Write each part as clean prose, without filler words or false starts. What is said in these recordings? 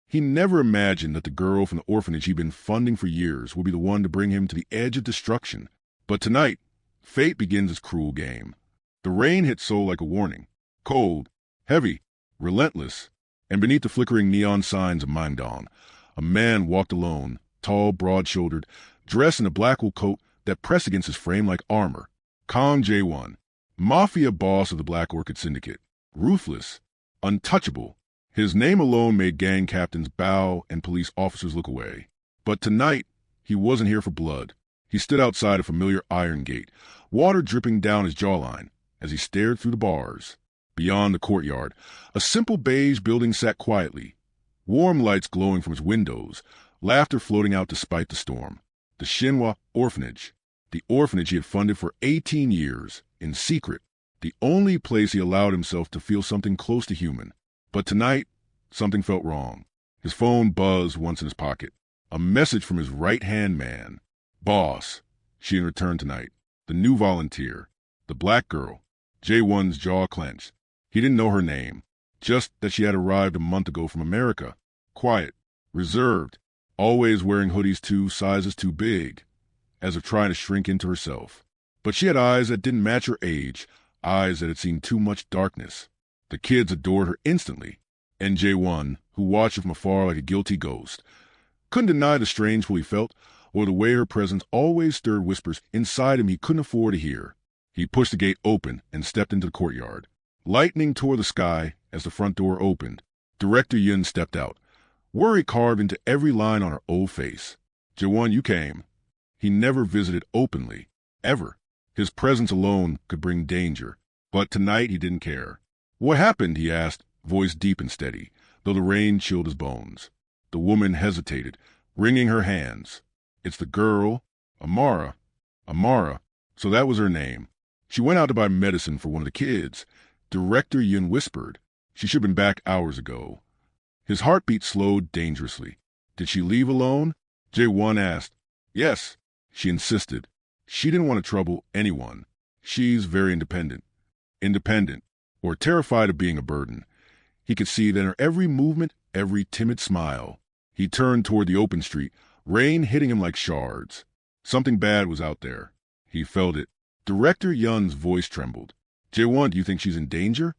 He never imagined that the girl from the orphanage he'd been funding for years would be the one to bring him to the edge of destruction. But tonight, fate begins its cruel game. The rain hit Seoul like a warning. Cold, heavy, relentless, and beneath the flickering neon signs of Mangdong, a man walked alone, tall, broad-shouldered, dressed in a black wool coat that pressed against his frame like armor. Kang Jae-won, Mafia boss of the Black Orchid Syndicate. Ruthless, untouchable. His name alone made gang captains bow and police officers look away. But tonight, he wasn't here for blood. He stood outside a familiar iron gate, water dripping down his jawline as he stared through the bars. Beyond the courtyard, a simple beige building sat quietly, warm lights glowing from its windows, laughter floating out despite the storm. The Shinhwa Orphanage, the orphanage he had funded for 18 years, in secret, the only place he allowed himself to feel something close to human. But tonight, something felt wrong. His phone buzzed once in his pocket. A message from his right-hand man. Boss, she had returned tonight. The new volunteer. The black girl. Jae-won's jaw clenched. He didn't know her name, just that she had arrived a month ago from America. Quiet, reserved, always wearing hoodies 2 sizes too big, as if trying to shrink into herself. But she had eyes that didn't match her age, eyes that had seen too much darkness. The kids adored her instantly, and Jae-won, who watched her from afar like a guilty ghost, couldn't deny the strange pull he felt, or the way her presence always stirred whispers inside him he couldn't afford to hear. He pushed the gate open and stepped into the courtyard. Lightning tore the sky as the front door opened. Director Yun stepped out, worry carved into every line on her old face. Jae-won, you came. He never visited openly, ever. His presence alone could bring danger, but tonight he didn't care. What happened, he asked, voice deep and steady, though the rain chilled his bones. The woman hesitated, wringing her hands. It's the girl, Amara. Amara, so that was her name. She went out to buy medicine for one of the kids. Director Yun whispered. She should have been back hours ago. His heartbeat slowed dangerously. Did she leave alone? Jae-won asked. Yes, she insisted. She didn't want to trouble anyone. She's very independent. Independent, or terrified of being a burden. He could see that in her every movement, every timid smile. He turned toward the open street, rain hitting him like shards. Something bad was out there. He felt it. Director Yun's voice trembled. Jae-won, do you think she's in danger?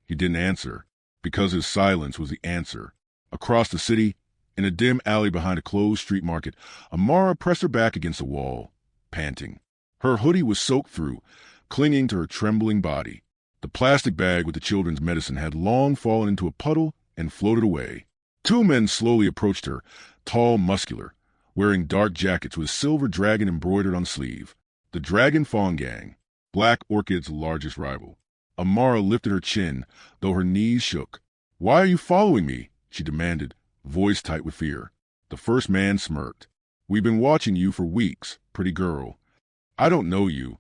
He didn't answer, because his silence was the answer. Across the city, in a dim alley behind a closed street market, Amara pressed her back against the wall, panting. Her hoodie was soaked through, clinging to her trembling body. The plastic bag with the children's medicine had long fallen into a puddle and floated away. 2 men slowly approached her, tall, muscular, wearing dark jackets with a silver dragon embroidered on sleeve. The Dragon Fawn Gang, Black Orchid's largest rival. Amara lifted her chin, though her knees shook. Why are you following me? She demanded, voice tight with fear. The first man smirked. We've been watching you for weeks, pretty girl. I don't know you.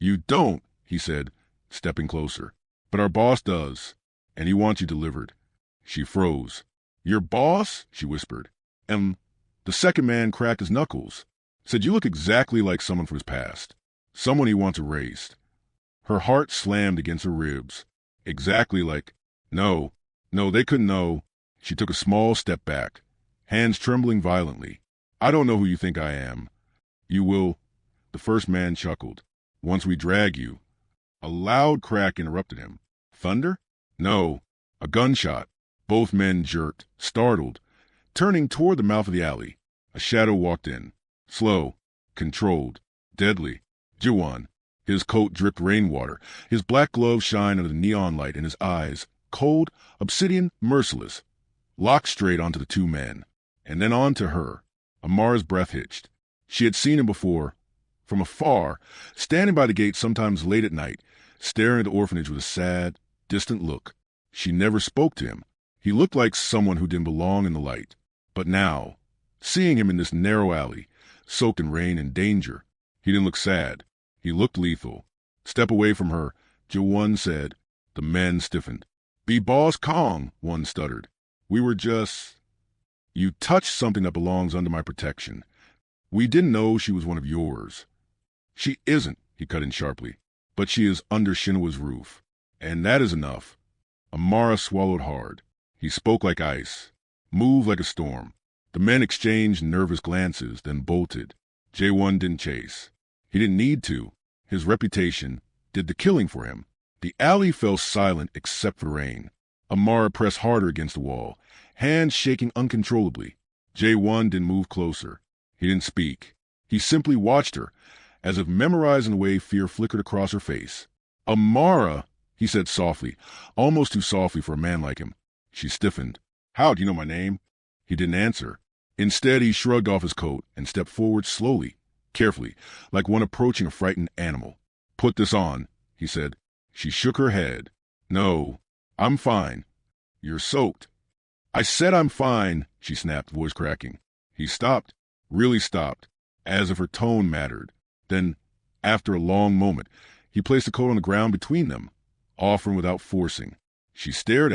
You don't, he said, stepping closer. But our boss does, and he wants you delivered. She froze. Your boss? She whispered. The second man cracked his knuckles. Said you look exactly like someone from his past. Someone he wants erased. Her heart slammed against her ribs. Exactly like... No, they couldn't know. She took a small step back, hands trembling violently. I don't know who you think I am. You will... The first man chuckled. Once we drag you... A loud crack interrupted him. Thunder? No, a gunshot. Both men jerked, startled. Turning toward the mouth of the alley, a shadow walked in. Slow, controlled, deadly. Jae-won. His coat dripped rainwater. His black gloves shined under the neon light in his eyes, cold, obsidian, merciless. Locked straight onto the 2 men, and then on to her. Amara's breath hitched. She had seen him before, from afar, standing by the gate sometimes late at night, staring at the orphanage with a sad, distant look. She never spoke to him. He looked like someone who didn't belong in the light. But now, seeing him in this narrow alley, soaked in rain and danger, he didn't look sad. He looked lethal. Step away from her, Jae-won said. The men stiffened. Be Boss Kong, one stuttered. We were just... You touched something that belongs under my protection. We didn't know she was one of yours. She isn't, he cut in sharply, but she is under Shinhwa's roof. And that is enough. Amara swallowed hard. He spoke like ice. Move like a storm. The men exchanged nervous glances, then bolted. J1 didn't chase. He didn't need to. His reputation did the killing for him. The alley fell silent except for rain. Amara pressed harder against the wall, hands shaking uncontrollably. J1 didn't move closer. He didn't speak. He simply watched her, as if memorizing the way fear flickered across her face. "Amara," he said softly, almost too softly for a man like him. She stiffened. "How do you know my name?" He didn't answer. Instead, he shrugged off his coat and stepped forward slowly, carefully, like one approaching a frightened animal. "Put this on," he said. She shook her head. "No, I'm fine." "You're soaked." "I said I'm fine," she snapped, voice cracking. He stopped, really stopped, as if her tone mattered. Then, after a long moment, he placed the coat on the ground between them, offering without forcing. She stared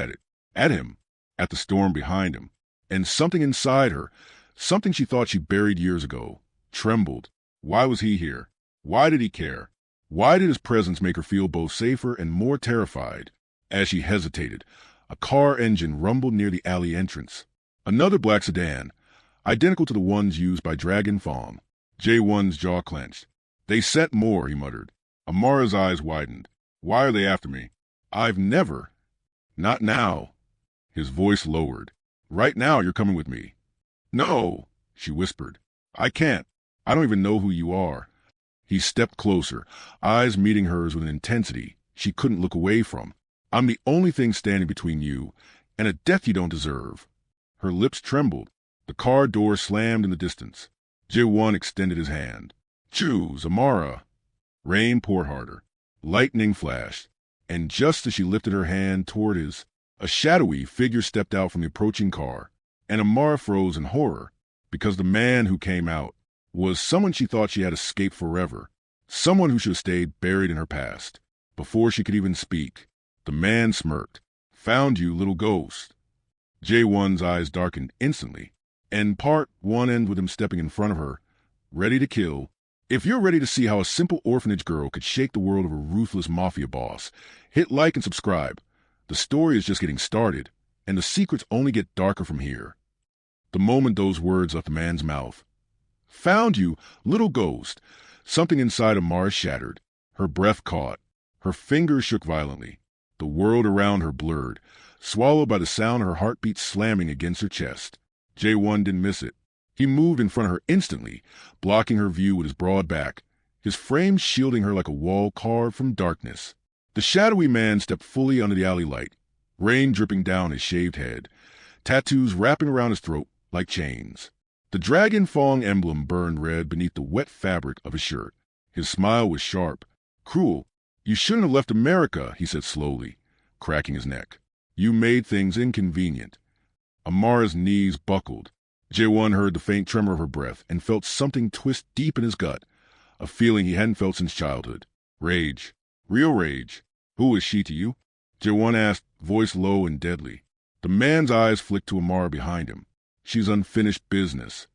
at him, at the storm behind him, and something inside her, something she thought she buried years ago, trembled. Why was he here? Why did he care? Why did his presence make her feel both safer and more terrified? As she hesitated, a car engine rumbled near the alley entrance. Another black sedan, identical to the ones used by Dragon Fong. J1's jaw clenched. "They sent more," he muttered. Amara's eyes widened. "Why are they after me?" "I've never." "Not now." His voice lowered. "Right now you're coming with me." "No," she whispered. "I can't. I don't even know who you are." He stepped closer, eyes meeting hers with an intensity she couldn't look away from. "I'm the only thing standing between you and a death you don't deserve." Her lips trembled. The car door slammed in the distance. Jae-won extended his hand. "Choose, Amara." Rain poured harder. Lightning flashed. And just as she lifted her hand toward his, a shadowy figure stepped out from the approaching car, and Amara froze in horror, because the man who came out was someone she thought she had escaped forever, someone who should have stayed buried in her past. Before she could even speak, the man smirked. "Found you, little ghost." Jae-won's eyes darkened instantly, and part one end with him stepping in front of her, ready to kill. If you're ready to see how a simple orphanage girl could shake the world of a ruthless mafia boss, hit like and subscribe. The story is just getting started, and the secrets only get darker from here. The moment those words left the man's mouth, "Found you, little ghost," something inside Amara shattered. Her breath caught. Her fingers shook violently. The world around her blurred, swallowed by the sound of her heartbeat slamming against her chest. J1 didn't miss it. He moved in front of her instantly, blocking her view with his broad back, his frame shielding her like a wall carved from darkness. The shadowy man stepped fully under the alley light, rain dripping down his shaved head, tattoos wrapping around his throat like chains. The Dragon Fong emblem burned red beneath the wet fabric of his shirt. His smile was sharp, cruel. "You shouldn't have left America," he said slowly, cracking his neck. "You made things inconvenient." Amara's knees buckled. Jae-won heard the faint tremor of her breath and felt something twist deep in his gut, a feeling he hadn't felt since childhood. Rage. Real rage. "Who is she to you?" Jae-won asked, voice low and deadly. The man's eyes flicked to Amara behind him. "She's unfinished business."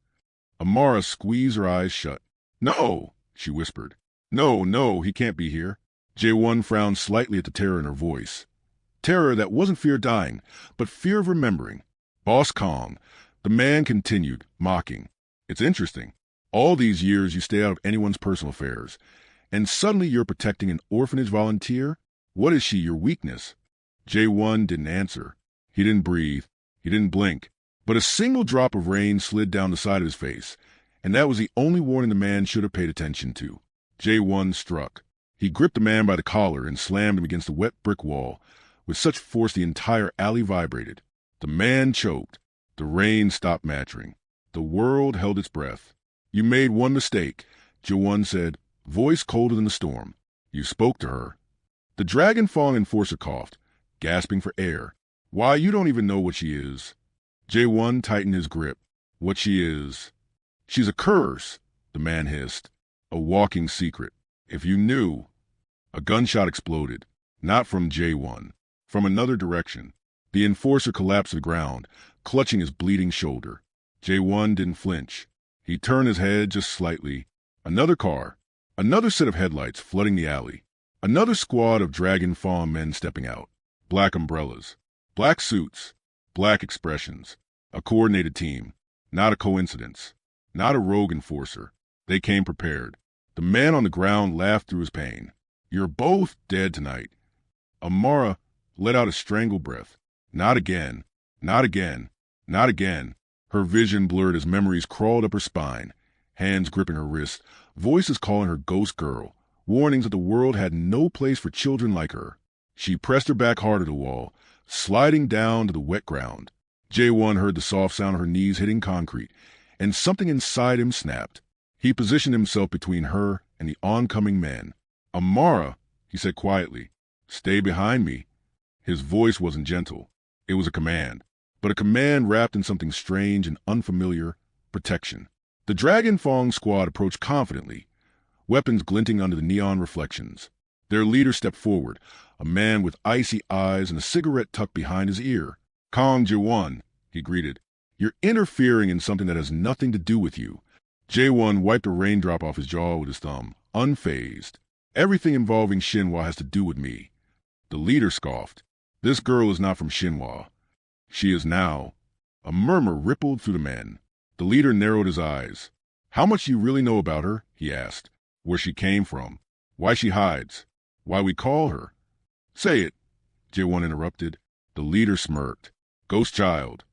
Amara squeezed her eyes shut. "No," she whispered. No, he can't be here." Jae-won frowned slightly at the terror in her voice. Terror that wasn't fear dying, but fear of remembering. "Boss Kong," the man continued, mocking. "It's interesting. All these years you stay out of anyone's personal affairs, and suddenly you're protecting an orphanage volunteer? What is she, your weakness?" Jae-won didn't answer. He didn't breathe. He didn't blink. But a single drop of rain slid down the side of his face, and that was the only warning the man should have paid attention to. Jae-won struck. He gripped the man by the collar and slammed him against the wet brick wall with such force the entire alley vibrated. The man choked. The rain stopped mattering. The world held its breath. "You made one mistake," Jae-won said, voice colder than the storm. "You spoke to her." The Dragon Fong enforcer coughed, gasping for air. "Why, you don't even know what she is." Jae-won tightened his grip. "What she is?" "She's a curse," the man hissed. "A walking secret. If you knew." A gunshot exploded, not from Jae-won, from another direction. The enforcer collapsed to the ground, clutching his bleeding shoulder. Jae-won didn't flinch. He turned his head just slightly. Another car, another set of headlights flooding the alley, another squad of Dragon Fawn men stepping out. Black umbrellas, black suits, black expressions. A coordinated team. Not a coincidence. Not a rogue enforcer. They came prepared. The man on the ground laughed through his pain. You're both dead tonight. Amara let out a strangled breath. Not again. Not again. Not again. Her vision blurred as memories crawled up her spine, hands gripping her wrist, voices calling her ghost girl, warnings that the world had no place for children like her. She pressed her back hard to the wall, sliding down to the wet ground. J1 heard the soft sound of her knees hitting concrete, and something inside him snapped. He positioned himself between her and the oncoming men. Amara, he said quietly, stay behind me. His voice wasn't gentle. It was a command, but a command wrapped in something strange and unfamiliar, protection. The Dragon Fong squad approached confidently, weapons glinting under the neon reflections. Their leader stepped forward, a man with icy eyes and a cigarette tucked behind his ear. Kong Jaewon, he greeted. You're interfering in something that has nothing to do with you. Jaewon wiped a raindrop off his jaw with his thumb, unfazed. Everything involving Shinhwa has to do with me. The leader scoffed. This girl is not from Shinhwa. She is now. A murmur rippled through the men. The leader narrowed his eyes. How much do you really know about her? He asked. Where she came from. Why she hides. Why we call her. Say it, Jaewon interrupted. The leader smirked. Ghost child.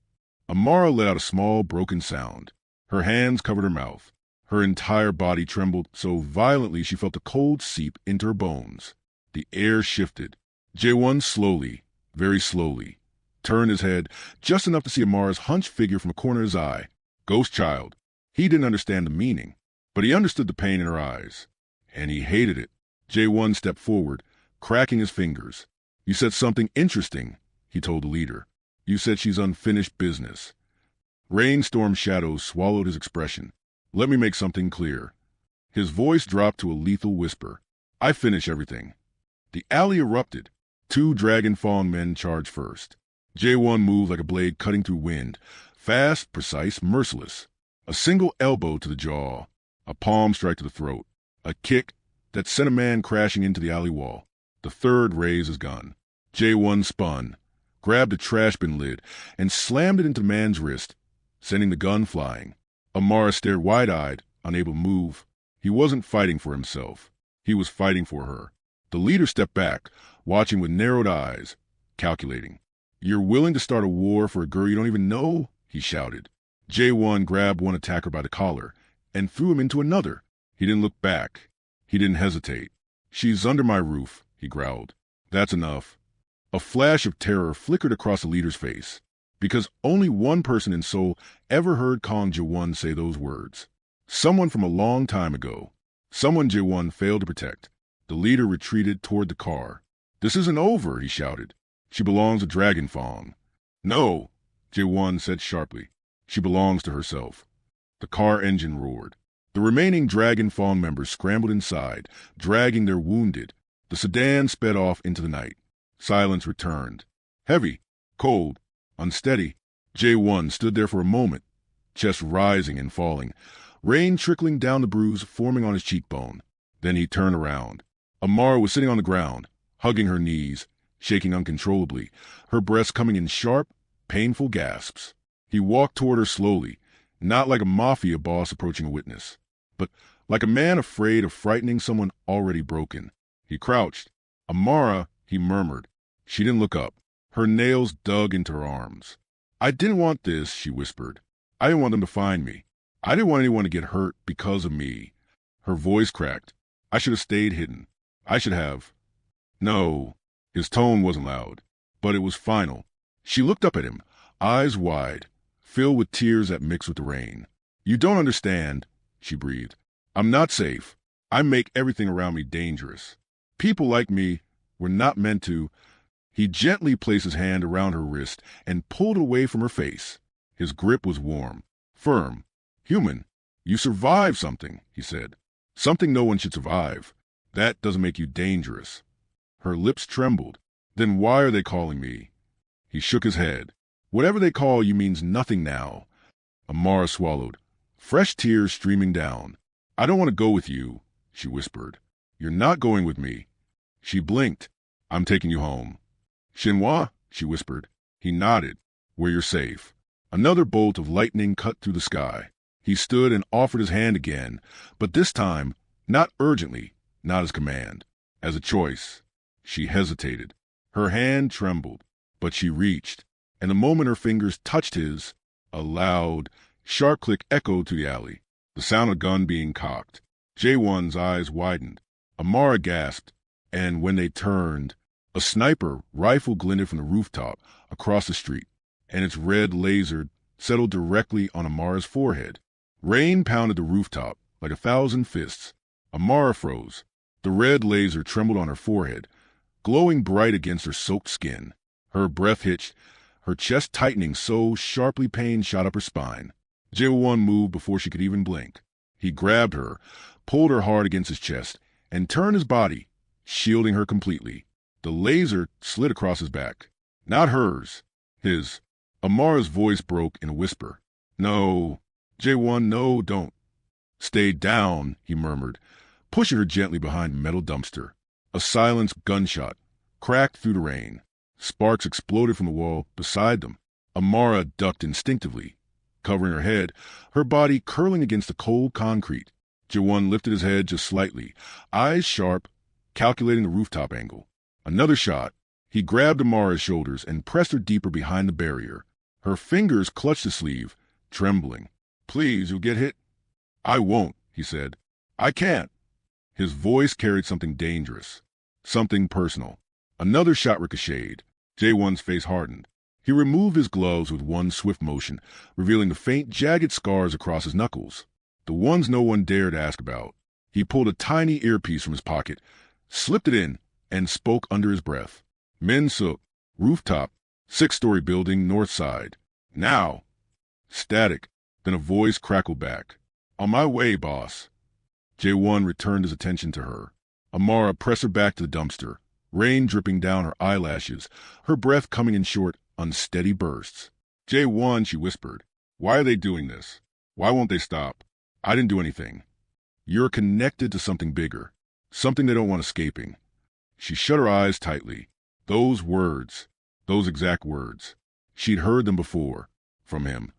Amara let out a small, broken sound. Her hands covered her mouth. Her entire body trembled so violently she felt the cold seep into her bones. The air shifted. Jaewon slowly, very slowly, turned his head just enough to see Amara's hunched figure from a corner of his eye. Ghost child. He didn't understand the meaning, but he understood the pain in her eyes. And he hated it. Jaewon stepped forward, cracking his fingers. You said something interesting, he told the leader. You said she's unfinished business. Rainstorm shadows swallowed his expression. Let me make something clear. His voice dropped to a lethal whisper. I finish everything. The alley erupted. 2 Dragon Fawn men charged first. Jaewon moved like a blade cutting through wind. Fast, precise, merciless. A single elbow to the jaw. A palm strike to the throat. A kick that sent a man crashing into the alley wall. The third raised his gun. Jaewon spun, grabbed a trash bin lid, and slammed it into the man's wrist, sending the gun flying. Amara stared wide-eyed, unable to move. He wasn't fighting for himself. He was fighting for her. The leader stepped back, watching with narrowed eyes, calculating. You're willing to start a war for a girl you don't even know? He shouted. Jaewon grabbed one attacker by the collar and threw him into another. He didn't look back. He didn't hesitate. She's under my roof, he growled. That's enough. A flash of terror flickered across the leader's face, because only one person in Seoul ever heard Kong Jaewon say those words. Someone from a long time ago. Someone Jaewon failed to protect. The leader retreated toward the car. This isn't over, he shouted. She belongs to Dragon Fong. No, Jaewon said sharply. She belongs to herself. The car engine roared. The remaining Dragon Fong members scrambled inside, dragging their wounded. The sedan sped off into the night. Silence returned. Heavy, cold, unsteady. Jaewon stood there for a moment, chest rising and falling, rain trickling down the bruise forming on his cheekbone. Then he turned around. Amara was sitting on the ground, hugging her knees, shaking uncontrollably, her breaths coming in sharp, painful gasps. He walked toward her slowly, not like a Mafia boss approaching a witness, but like a man afraid of frightening someone already broken. He crouched. Amara, he murmured. She didn't look up. Her nails dug into her arms. I didn't want this, she whispered. I didn't want them to find me. I didn't want anyone to get hurt because of me. Her voice cracked. I should have stayed hidden. I should have. No. His tone wasn't loud, but it was final. She looked up at him, eyes wide, filled with tears that mixed with the rain. You don't understand, she breathed. I'm not safe. I make everything around me dangerous. People like me were not meant to. He gently placed his hand around her wrist and pulled it away from her face. His grip was warm, firm, human. You survived something, he said. Something no one should survive. That doesn't make you dangerous. Her lips trembled. Then why are they calling me? He shook his head. Whatever they call you means nothing now. Amara swallowed, fresh tears streaming down. I don't want to go with you, she whispered. You're not going with me. She blinked. I'm taking you home. Shinhwa, she whispered. He nodded. Where you're safe. Another bolt of lightning cut through the sky. He stood and offered his hand again, but this time, not urgently, not as command, as a choice. She hesitated. Her hand trembled, but she reached, and the moment her fingers touched his, a loud, sharp click echoed through the alley, the sound of a gun being cocked. J1's eyes widened. Amara gasped, and when they turned, a sniper rifle glinted from the rooftop across the street, and its red laser settled directly on Amara's forehead. Rain pounded the rooftop like 1,000 fists. Amara froze. The red laser trembled on her forehead, glowing bright against her soaked skin. Her breath hitched, her chest tightening so sharply pain shot up her spine. J1 moved before she could even blink. He grabbed her, pulled her hard against his chest, and turned his body, shielding her completely. The laser slid across his back. Not hers. His. Amara's voice broke in a whisper. No. J1, no, don't. Stay down, he murmured, pushing her gently behind a metal dumpster. A silenced gunshot cracked through the rain. Sparks exploded from the wall beside them. Amara ducked instinctively, covering her head, her body curling against the cold concrete. J1 lifted his head just slightly, eyes sharp, calculating the rooftop angle. Another shot. He grabbed Amara's shoulders and pressed her deeper behind the barrier. Her fingers clutched the sleeve, trembling. Please, you'll get hit. I won't, he said. I can't. His voice carried something dangerous, something personal. Another shot ricocheted. J1's face hardened. He removed his gloves with one swift motion, revealing the faint, jagged scars across his knuckles, the ones no one dared ask about. He pulled a tiny earpiece from his pocket, slipped it in, and spoke under his breath. Min Suk, rooftop, 6-story building, north side. Now. Static. Then a voice crackled back. On my way, boss. J1 returned his attention to her. Amara pressed her back to the dumpster, rain dripping down her eyelashes, her breath coming in short, unsteady bursts. J1, she whispered. Why are they doing this? Why won't they stop? I didn't do anything. You're connected to something bigger, something they don't want escaping. She shut her eyes tightly. Those words, those exact words. She'd heard them before, from him.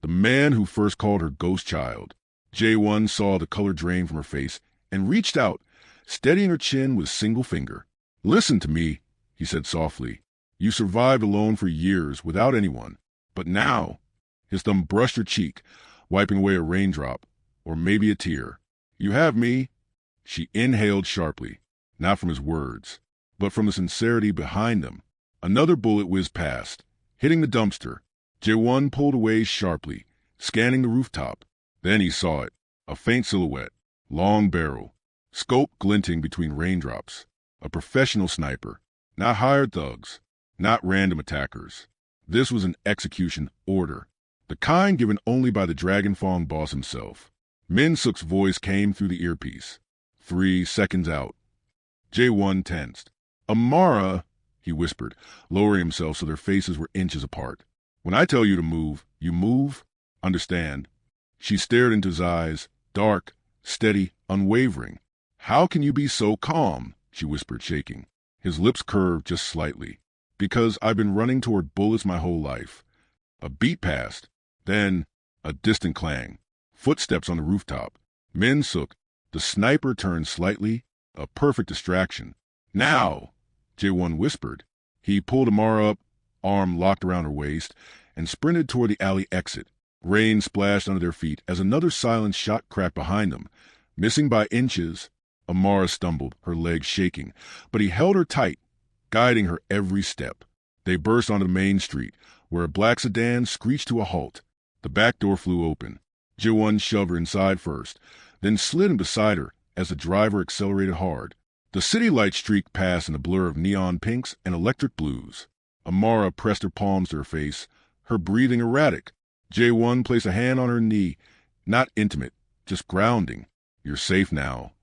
The man who first called her ghost child. J1 saw the color drain from her face and reached out, steadying her chin with a single finger. Listen to me, he said softly. You survived alone for years without anyone. But now, his thumb brushed her cheek, wiping away a raindrop, or maybe a tear. You have me. She inhaled sharply, not from his words, but from the sincerity behind them. Another bullet whizzed past, hitting the dumpster. J1 pulled away sharply, scanning the rooftop. Then he saw it, a faint silhouette, long barrel, scope glinting between raindrops. A professional sniper, not hired thugs, not random attackers. This was an execution order, the kind given only by the Dragonfang boss himself. Min Suk's voice came through the earpiece. 3 seconds out. J1 tensed. Amara, he whispered, lowering himself so their faces were inches apart. When I tell you to move, you move? Understand? She stared into his eyes, dark, steady, unwavering. How can you be so calm? She whispered, shaking. His lips curved just slightly. Because I've been running toward bullets my whole life. A beat passed. Then, a distant clang. Footsteps on the rooftop. Min Suk. The sniper turned slightly. A perfect distraction. Now! J1 whispered. He pulled Amara up, arm locked around her waist, and sprinted toward the alley exit. Rain splashed under their feet as another silent shot cracked behind them. Missing by inches, Amara stumbled, her legs shaking, but he held her tight, guiding her every step. They burst onto the main street, where a black sedan screeched to a halt. The back door flew open. J1 shoved her inside first, then slid in beside her as the driver accelerated hard. The city lights streaked past in a blur of neon pinks and electric blues. Amara pressed her palms to her face, her breathing erratic. J1 placed a hand on her knee, not intimate, just grounding. You're safe now.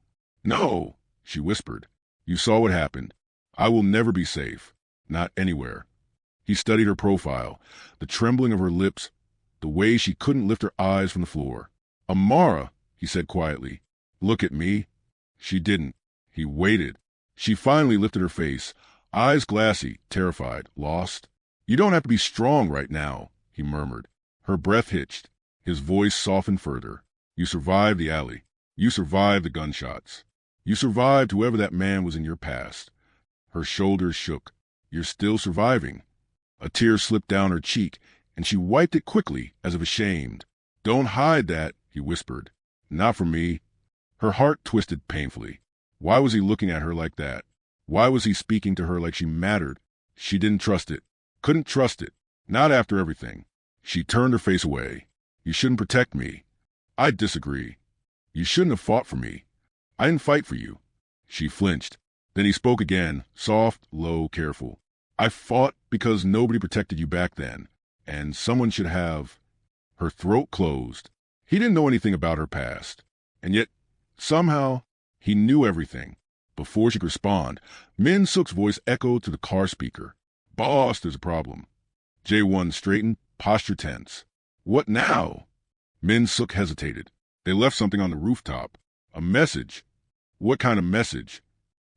No, she whispered. You saw what happened. I will never be safe. Not anywhere. He studied her profile, the trembling of her lips, the way she couldn't lift her eyes from the floor. Amara, he said quietly, look at me. She didn't. He waited. She finally lifted her face, eyes glassy, terrified, lost. You don't have to be strong right now, he murmured. Her breath hitched. His voice softened further. You survived the alley. You survived the gunshots. You survived whoever that man was in your past. Her shoulders shook. You're still surviving. A tear slipped down her cheek, and she wiped it quickly, as if ashamed. Don't hide that, he whispered. Not from me. Her heart twisted painfully. Why was he looking at her like that? Why was he speaking to her like she mattered? She didn't trust it. Couldn't trust it. Not after everything. She turned her face away. You shouldn't protect me. I disagree. You shouldn't have fought for me. I didn't fight for you. She flinched. Then he spoke again, soft, low, careful. I fought because nobody protected you back then, and someone should have. Her throat closed. He didn't know anything about her past, and yet, somehow, he knew everything. Before she could respond, Min Sook's voice echoed through the car speaker. Boss, there's a problem. Jae-won straightened, posture tense. What now? Min Sook hesitated. They left something on the rooftop. A message. What kind of message?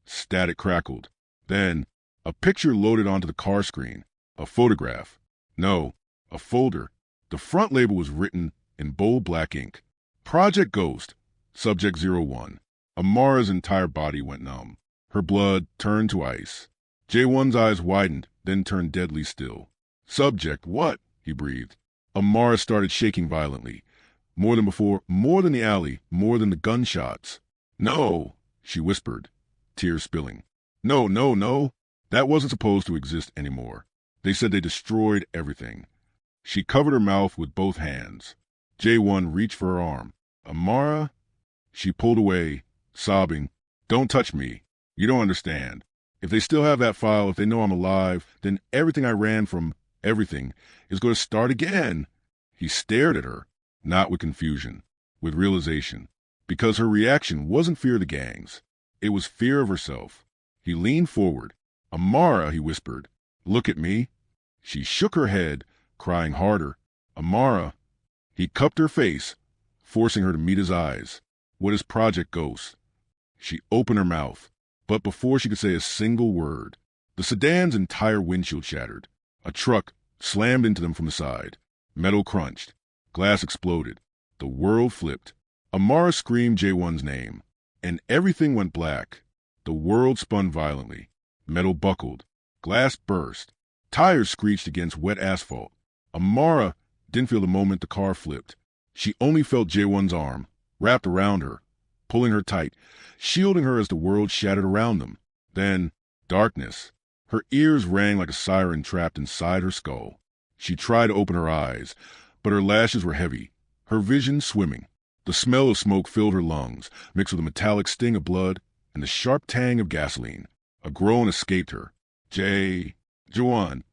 Static crackled. Then, a picture loaded onto the car screen. A photograph. No, a folder. The front label was written in bold black ink. Project Ghost, Subject 01. Amara's entire body went numb. Her blood turned to ice. Jae-won's eyes widened, then turned deadly still. Subject what? He breathed. Amara started shaking violently. More than before, more than the alley, more than the gunshots. No, she whispered, tears spilling. No, no, no. That wasn't supposed to exist anymore. They said they destroyed everything. She covered her mouth with both hands. Jae-won reached for her arm. Amara? She pulled away, sobbing. Don't touch me. You don't understand. If they still have that file, if they know I'm alive, then everything I ran from, everything, is going to start again. He stared at her, not with confusion, with realization, because her reaction wasn't fear of the gangs. It was fear of herself. He leaned forward. Amara, he whispered, look at me. She shook her head, crying harder. Amara. He cupped her face, forcing her to meet his eyes. What is Project Ghost? She opened her mouth, but before she could say a single word, the sedan's entire windshield shattered. A truck slammed into them from the side. Metal crunched. Glass exploded. The world flipped. Amara screamed Jae-won's name, and everything went black. The world spun violently. Metal buckled. Glass burst. Tires screeched against wet asphalt. Amara didn't feel the moment the car flipped. She only felt Jae-won's arm, wrapped around her, pulling her tight, shielding her as the world shattered around them. Then, darkness. Her ears rang like a siren trapped inside her skull. She tried to open her eyes, but her lashes were heavy, her vision swimming. The smell of smoke filled her lungs, mixed with a metallic sting of blood and the sharp tang of gasoline. A groan escaped her. Jae-won.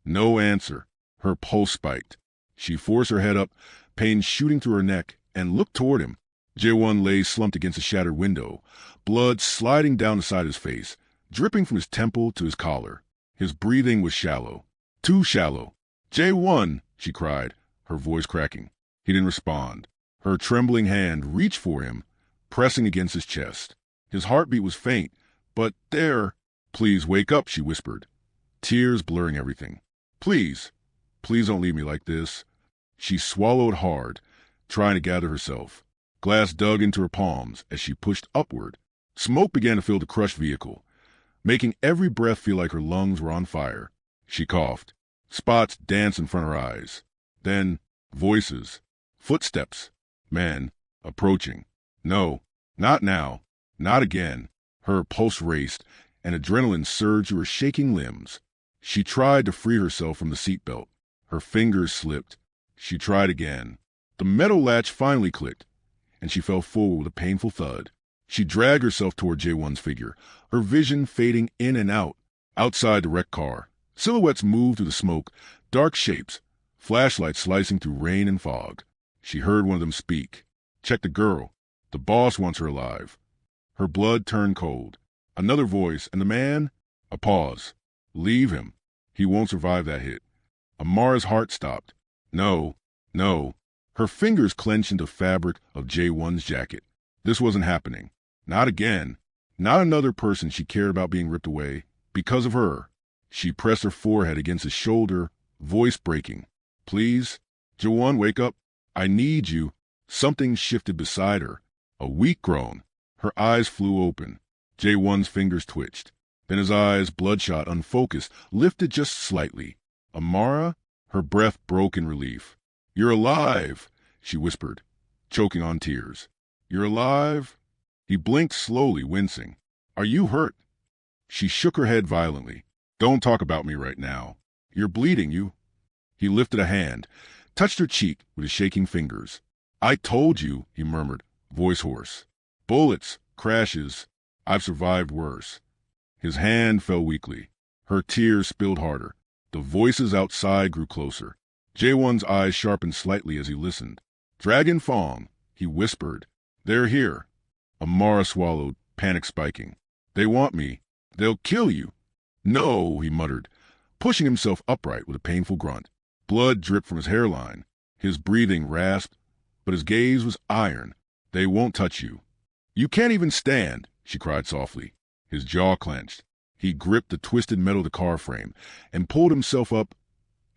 No answer. Her pulse spiked. She forced her head up, pain shooting through her neck, and looked toward him. Jae-won lay slumped against a shattered window, blood sliding down the side of his face, dripping from his temple to his collar. His breathing was shallow. Too shallow. Jae-won, she cried, her voice cracking. He didn't respond. Her trembling hand reached for him, pressing against his chest. His heartbeat was faint, but there. Please wake up, she whispered, tears blurring everything. Please don't leave me like this. She swallowed hard, trying to gather herself. Glass dug into her palms as she pushed upward. Smoke began to fill the crushed vehicle, making every breath feel like her lungs were on fire. She coughed. Spots danced in front of her eyes. Then, voices. Footsteps. Men. Approaching. No, not now. Not again. Her pulse raced, and adrenaline surged through her shaking limbs. She tried to free herself from the seatbelt. Her fingers slipped. She tried again. The metal latch finally clicked, and she fell forward with a painful thud. She dragged herself toward Jae-won's figure, her vision fading in and out. Outside the wrecked car, silhouettes moved through the smoke, dark shapes, flashlights slicing through rain and fog. She heard one of them speak. Check the girl. The boss wants her alive. Her blood turned cold. Another voice, and the man? A pause. Leave him. He won't survive that hit. Amara's heart stopped. No. Her fingers clenched into the fabric of Jae-won's jacket. This wasn't happening. Not again. Not another person she cared about being ripped away. Because of her. She pressed her forehead against his shoulder, voice breaking. Please? Jawan, wake up. I need you. Something shifted beside her. A weak groan. Her eyes flew open. Jawan's fingers twitched. Then his eyes, bloodshot, unfocused, lifted just slightly. Amara? Her breath broke in relief. You're alive, she whispered, choking on tears. You're alive? He blinked slowly, wincing. Are you hurt? She shook her head violently. Don't talk about me right now. You're bleeding, you. He lifted a hand, touched her cheek with his shaking fingers. I told you, he murmured, voice hoarse. Bullets, crashes. I've survived worse. His hand fell weakly. Her tears spilled harder. The voices outside grew closer. Jaewon's eyes sharpened slightly as he listened. Dragon Fong, he whispered. They're here. Amara swallowed, panic spiking. They want me. They'll kill you. No, he muttered, pushing himself upright with a painful grunt. Blood dripped from his hairline. His breathing rasped, but his gaze was iron. They won't touch you. You can't even stand, she cried softly. His jaw clenched. He gripped the twisted metal of the car frame and pulled himself up,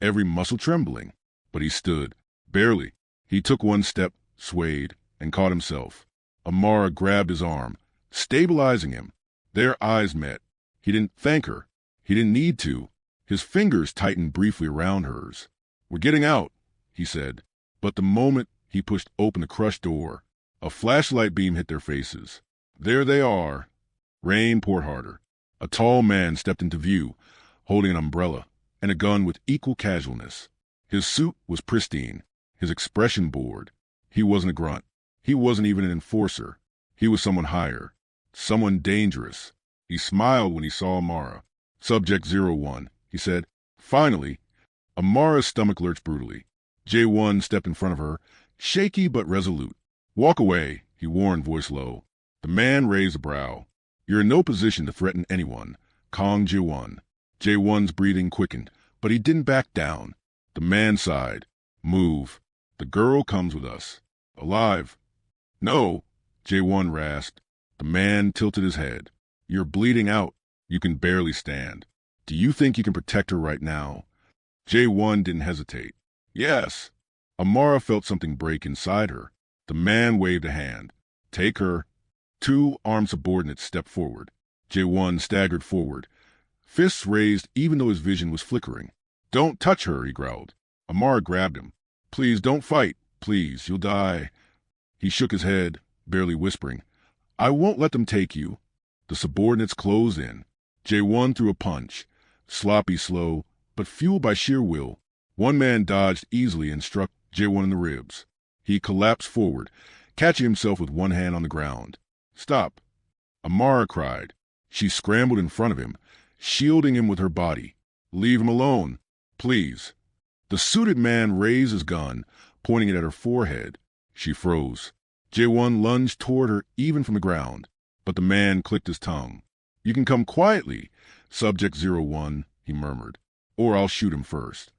every muscle trembling. But he stood, barely. He took one step, swayed, and caught himself. Amara grabbed his arm, stabilizing him. Their eyes met. He didn't thank her. He didn't need to. His fingers tightened briefly around hers. We're getting out, he said. But the moment he pushed open the crushed door, a flashlight beam hit their faces. There they are. Rain poured harder. A tall man stepped into view, holding an umbrella and a gun with equal casualness. His suit was pristine, his expression bored. He wasn't a grunt. He wasn't even an enforcer. He was someone higher, someone dangerous. He smiled when he saw Amara. Subject 01, he said. Finally. Amara's stomach lurched brutally. Jae-1 stepped in front of her, shaky but resolute. Walk away, he warned, voice low. The man raised a brow. You're in no position to threaten anyone. Kong Jae-1. Jae-1's breathing quickened, but he didn't back down. The man sighed. Move. The girl comes with us. Alive. No, Jae-1 rasped. The man tilted his head. You're bleeding out. You can barely stand. Do you think you can protect her right now? Jae-1 didn't hesitate. Yes. Amara felt something break inside her. The man waved a hand. Take her. Two armed subordinates stepped forward. Jae-1 staggered forward, fists raised even though his vision was flickering. Don't touch her, he growled. Amara grabbed him. Please don't fight. Please, you'll die. He shook his head, barely whispering. I won't let them take you. The subordinates closed in. Jae-1 threw a punch, sloppy, slow, but fueled by sheer will. One man dodged easily and struck Jae-1 in the ribs. He collapsed forward, catching himself with one hand on the ground. Stop. Amara cried. She scrambled in front of him, shielding him with her body. Leave him alone, please. The suited man raised his gun, pointing it at her forehead. She froze. Jae-1 lunged toward her even from the ground, but the man clicked his tongue. You can come quietly, Subject 01, he murmured, or I'll shoot him first.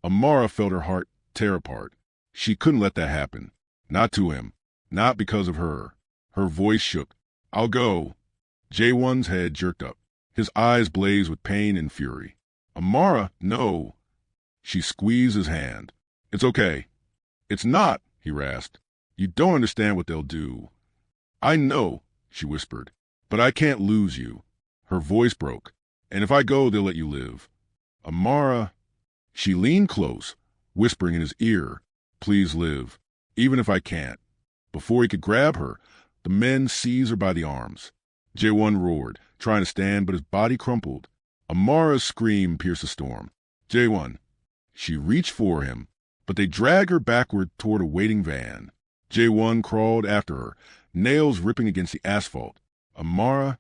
Amara felt her heart tear apart. She couldn't let that happen. Not to him. Not because of her. Her voice shook. I'll go. Jae-1's head jerked up. His eyes blazed with pain and fury. Amara, no. She squeezed his hand. It's okay. It's not, he rasped. You don't understand what they'll do. I know, she whispered, but I can't lose you. Her voice broke. And if I go, they'll let you live. Amara. She leaned close, whispering in his ear, please live, even if I can't. Before he could grab her, the men seized her by the arms. Jae-1 roared, trying to stand, but his body crumpled. Amara's scream pierced the storm. Jae-1. She reached for him, but they dragged her backward toward a waiting van. Jae-1 crawled after her, nails ripping against the asphalt. Amara.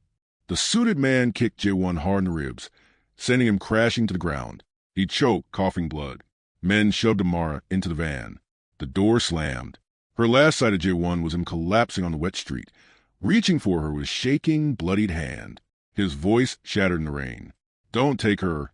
The suited man kicked Jae-1 hard in the ribs, sending him crashing to the ground. He choked, coughing blood. Men shoved Amara into the van. The door slammed. Her last sight of Jae-1 was him collapsing on the wet street, reaching for her with a shaking, bloodied hand. His voice shattered in the rain. Don't take her.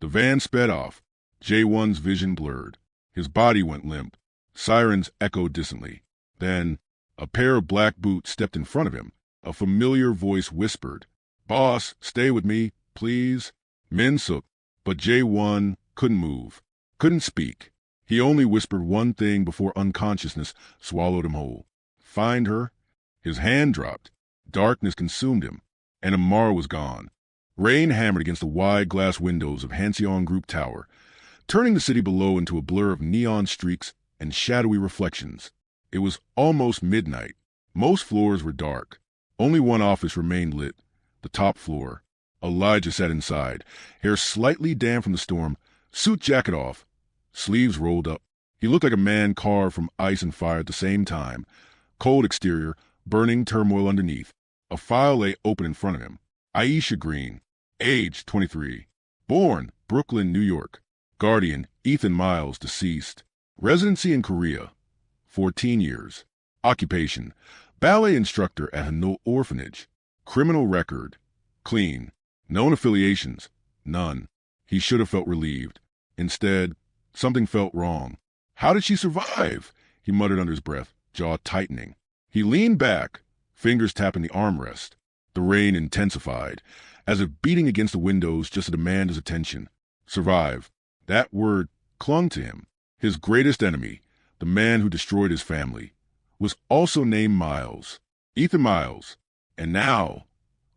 The van sped off. Jae-1's vision blurred. His body went limp. Sirens echoed distantly. Then, a pair of black boots stepped in front of him. A familiar voice whispered, Boss, stay with me, please. Min Suk. But Jae-1 couldn't move, couldn't speak. He only whispered one thing before unconsciousness swallowed him whole. Find her? His hand dropped. Darkness consumed him, and Amara was gone. Rain hammered against the wide glass windows of Halcyon Group Tower, turning the city below into a blur of neon streaks and shadowy reflections. It was almost midnight. Most floors were dark. Only one office remained lit, the top floor. Elijah sat inside, hair slightly damp from the storm, suit jacket off, sleeves rolled up. He looked like a man carved from ice and fire at the same time. Cold exterior, burning turmoil underneath. A file lay open in front of him. Aisha Green, age 23. Born, Brooklyn, New York. Guardian, Ethan Miles, deceased. Residency in Korea, 14 years. Occupation, ballet instructor at Hanoi Orphanage. Criminal record, clean. Known affiliations, none. He should have felt relieved. Instead, something felt wrong. How did she survive? He muttered under his breath, jaw tightening. He leaned back, fingers tapping the armrest. The rain intensified, as if beating against the windows just to demand his attention. Survive. That word clung to him. His greatest enemy, the man who destroyed his family, was also named Miles. Ethan Miles. And now,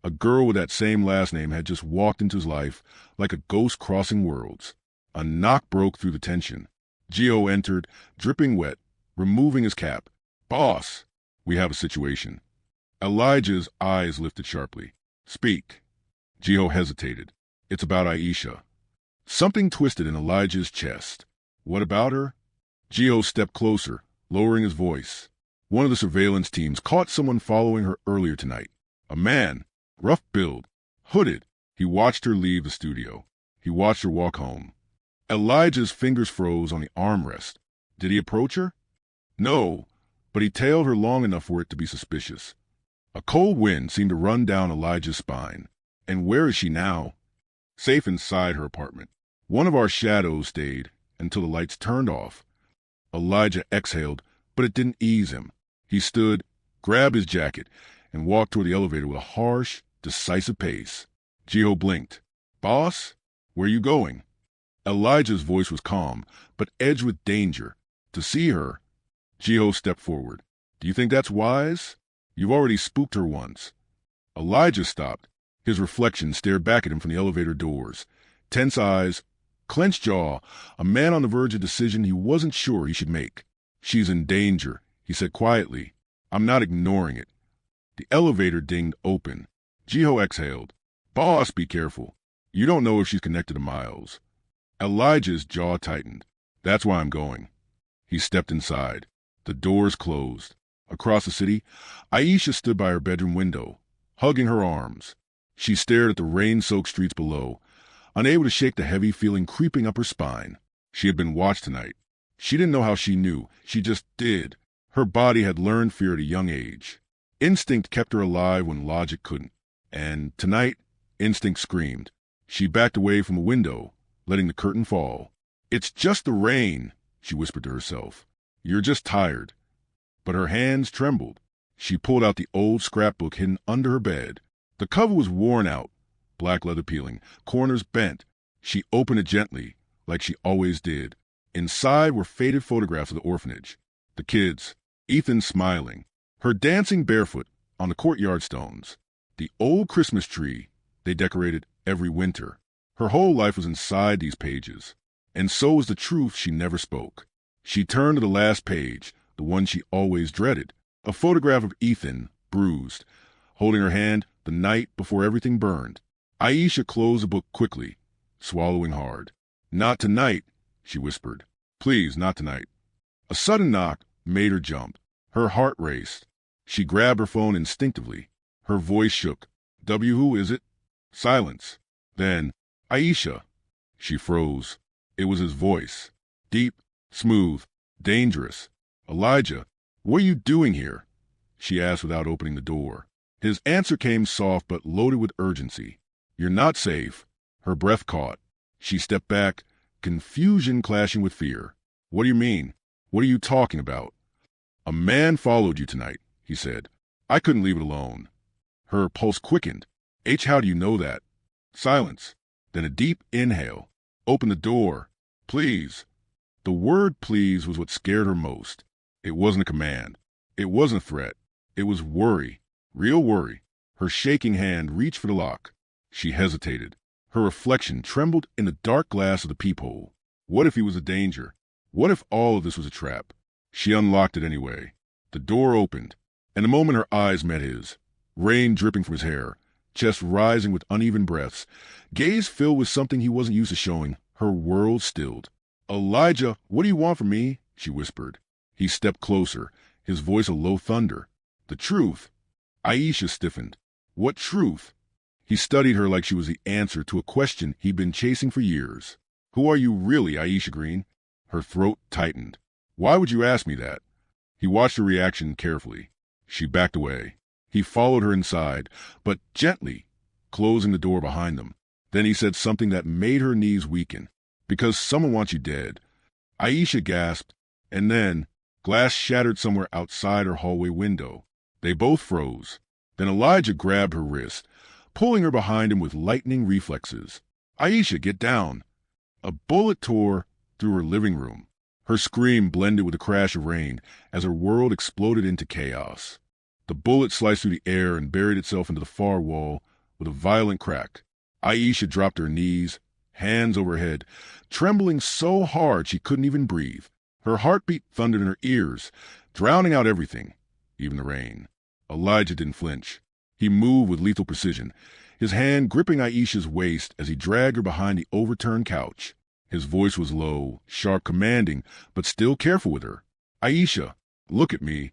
a girl with that same last name had just walked into his life like a ghost crossing worlds. A knock broke through the tension. Gio entered, dripping wet, removing his cap. Boss, we have a situation. Elijah's eyes lifted sharply. Speak. Gio hesitated. It's about Aisha. Something twisted in Elijah's chest. What about her? Gio stepped closer, lowering his voice. One of the surveillance teams caught someone following her earlier tonight. A man, rough build, hooded. He watched her leave the studio. He watched her walk home. Elijah's fingers froze on the armrest. Did he approach her? No, but he tailed her long enough for it to be suspicious. A cold wind seemed to run down Elijah's spine. And where is she now? Safe inside her apartment. One of our shadows stayed until the lights turned off. Elijah exhaled, but it didn't ease him. He stood, grabbed his jacket, and walked toward the elevator with a harsh, decisive pace. Gio blinked. Boss, where are you going? Elijah's voice was calm, but edged with danger. To see her. Gio stepped forward. Do you think that's wise? You've already spooked her once. Elijah stopped. His reflection stared back at him from the elevator doors. Tense eyes, clenched jaw, a man on the verge of a decision he wasn't sure he should make. She's in danger, he said quietly. I'm not ignoring it. The elevator dinged open. Gio exhaled. Boss, be careful. You don't know if she's connected to Miles. Elijah's jaw tightened. That's why I'm going. He stepped inside. The doors closed. Across the city, Aisha stood by her bedroom window, hugging her arms. She stared at the rain-soaked streets below, unable to shake the heavy feeling creeping up her spine. She had been watched tonight. She didn't know how she knew. She just did. Her body had learned fear at a young age. Instinct kept her alive when logic couldn't. And tonight, instinct screamed. She backed away from a window, letting the curtain fall. It's just the rain, she whispered to herself. You're just tired. But her hands trembled. She pulled out the old scrapbook hidden under her bed. The cover was worn out, black leather peeling, corners bent. She opened it gently, like she always did. Inside were faded photographs of the orphanage. The kids, Ethan smiling, her dancing barefoot on the courtyard stones. The old Christmas tree they decorated every winter. Her whole life was inside these pages. And so was the truth she never spoke. She turned to the last page, the one she always dreaded. A photograph of Ethan, bruised, holding her hand the night before everything burned. Aisha closed the book quickly, swallowing hard. Not tonight, she whispered. Please, not tonight. A sudden knock made her jump. Her heart raced. She grabbed her phone instinctively. Her voice shook. Who is it? Silence. Then, Aisha. She froze. It was his voice. Deep, smooth, dangerous. Elijah, what are you doing here? She asked without opening the door. His answer came soft but loaded with urgency. You're not safe. Her breath caught. She stepped back, confusion clashing with fear. What do you mean? What are you talking about? A man followed you tonight, he said. I couldn't leave it alone. Her pulse quickened. How do you know that? Silence. Then a deep inhale. Open the door. Please. The word please was what scared her most. It wasn't a command. It wasn't a threat. It was worry. Real worry. Her shaking hand reached for the lock. She hesitated. Her reflection trembled in the dark glass of the peephole. What if he was a danger? What if all of this was a trap? She unlocked it anyway. The door opened, and the moment her eyes met his, rain dripping from his hair, chest rising with uneven breaths, gaze filled with something he wasn't used to showing, her world stilled. "Elijah, what do you want from me?" she whispered. He stepped closer, his voice a low thunder. "The truth." Aisha stiffened. "What truth?" He studied her like she was the answer to a question he'd been chasing for years. "Who are you really, Aisha Green?" Her throat tightened. "Why would you ask me that?" He watched her reaction carefully. She backed away. He followed her inside, but gently, closing the door behind them. Then he said something that made her knees weaken. "Because someone wants you dead." Aisha gasped, and then glass shattered somewhere outside her hallway window. They both froze. Then Elijah grabbed her wrist, pulling her behind him with lightning reflexes. "Aisha, get down." A bullet tore through her living room. Her scream blended with the crash of rain as her world exploded into chaos. The bullet sliced through the air and buried itself into the far wall with a violent crack. Aisha dropped to her knees, hands overhead, trembling so hard she couldn't even breathe. Her heartbeat thundered in her ears, drowning out everything, even the rain. Elijah didn't flinch. He moved with lethal precision, his hand gripping Aisha's waist as he dragged her behind the overturned couch. His voice was low, sharp, commanding, but still careful with her. "Aisha, look at me."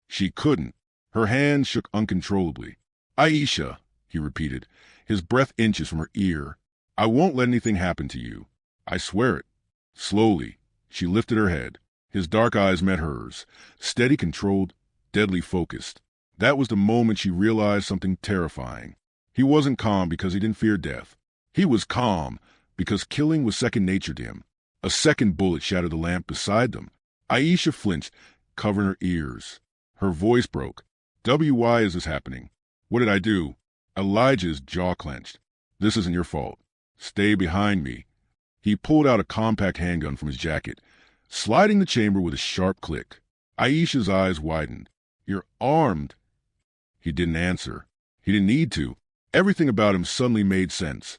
She couldn't. Her hands shook uncontrollably. "Aisha," he repeated, his breath inches from her ear. "I won't let anything happen to you. I swear it." Slowly, she lifted her head. His dark eyes met hers, steady, controlled, deadly focused. That was the moment she realized something terrifying. He wasn't calm because he didn't fear death. He was calm because killing was second nature to him. A second bullet shattered the lamp beside them. Aisha flinched, covering her ears. Her voice broke. "Why is this happening? What did I do?" Elijah's jaw clenched. "This isn't your fault. Stay behind me." He pulled out a compact handgun from his jacket, sliding the chamber with a sharp click. Aisha's eyes widened. "You're armed." He didn't answer. He didn't need to. Everything about him suddenly made sense.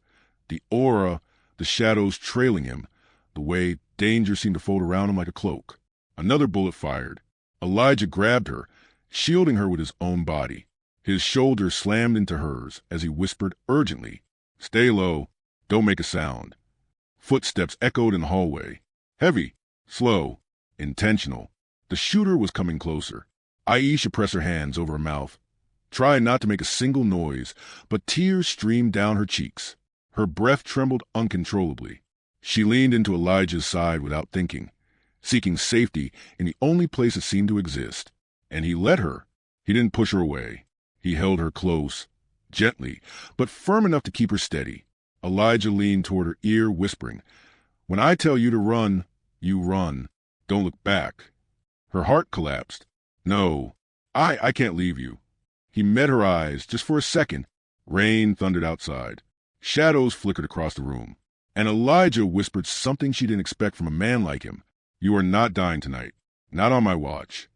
The aura, the shadows trailing him, the way danger seemed to fold around him like a cloak. Another bullet fired. Elijah grabbed her, shielding her with his own body. His shoulder slammed into hers as he whispered urgently, "Stay low. Don't make a sound." Footsteps echoed in the hallway. Heavy, slow, intentional. The shooter was coming closer. Aisha pressed her hands over her mouth, trying not to make a single noise, but tears streamed down her cheeks. Her breath trembled uncontrollably. She leaned into Elijah's side without thinking, seeking safety in the only place it seemed to exist. And he let her. He didn't push her away. He held her close, gently, but firm enough to keep her steady. Elijah leaned toward her ear, whispering, "When I tell you to run, you run. Don't look back." Her heart collapsed. "No, I can't leave you." He met her eyes just for a second. Rain thundered outside. Shadows flickered across the room. And Elijah whispered something she didn't expect from a man like him. "You are not dying tonight. Not on my watch."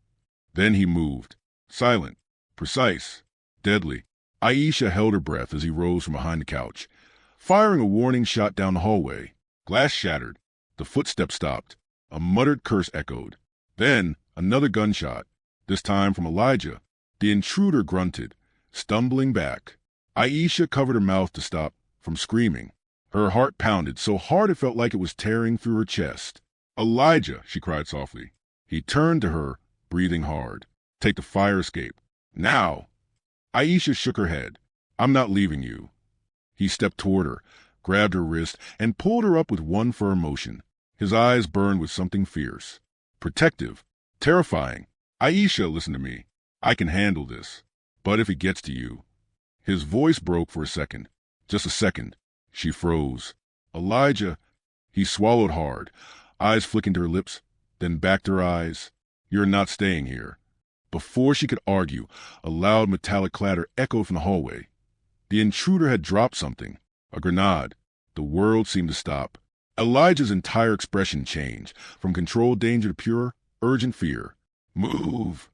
Then he moved. Silent, precise, deadly. Aisha held her breath as he rose from behind the couch, firing a warning shot down the hallway. Glass shattered. The footsteps stopped. A muttered curse echoed. Then another gunshot, this time from Elijah. The intruder grunted, stumbling back. Aisha covered her mouth to stop from screaming. Her heart pounded so hard it felt like it was tearing through her chest. "Elijah," she cried softly. He turned to her, breathing hard. "Take the fire escape. Now!" Aisha shook her head. "I'm not leaving you." He stepped toward her, grabbed her wrist, and pulled her up with one firm motion. His eyes burned with something fierce, protective, terrifying. "Aisha, listen to me. I can handle this. But if it gets to you..." His voice broke for a second. Just a second. She froze. "Elijah..." He swallowed hard, eyes flicking to her lips, then back to her eyes. "You're not staying here." Before she could argue, a loud metallic clatter echoed from the hallway. The intruder had dropped something. A grenade. The world seemed to stop. Elijah's entire expression changed, from controlled danger to pure, urgent fear. Move!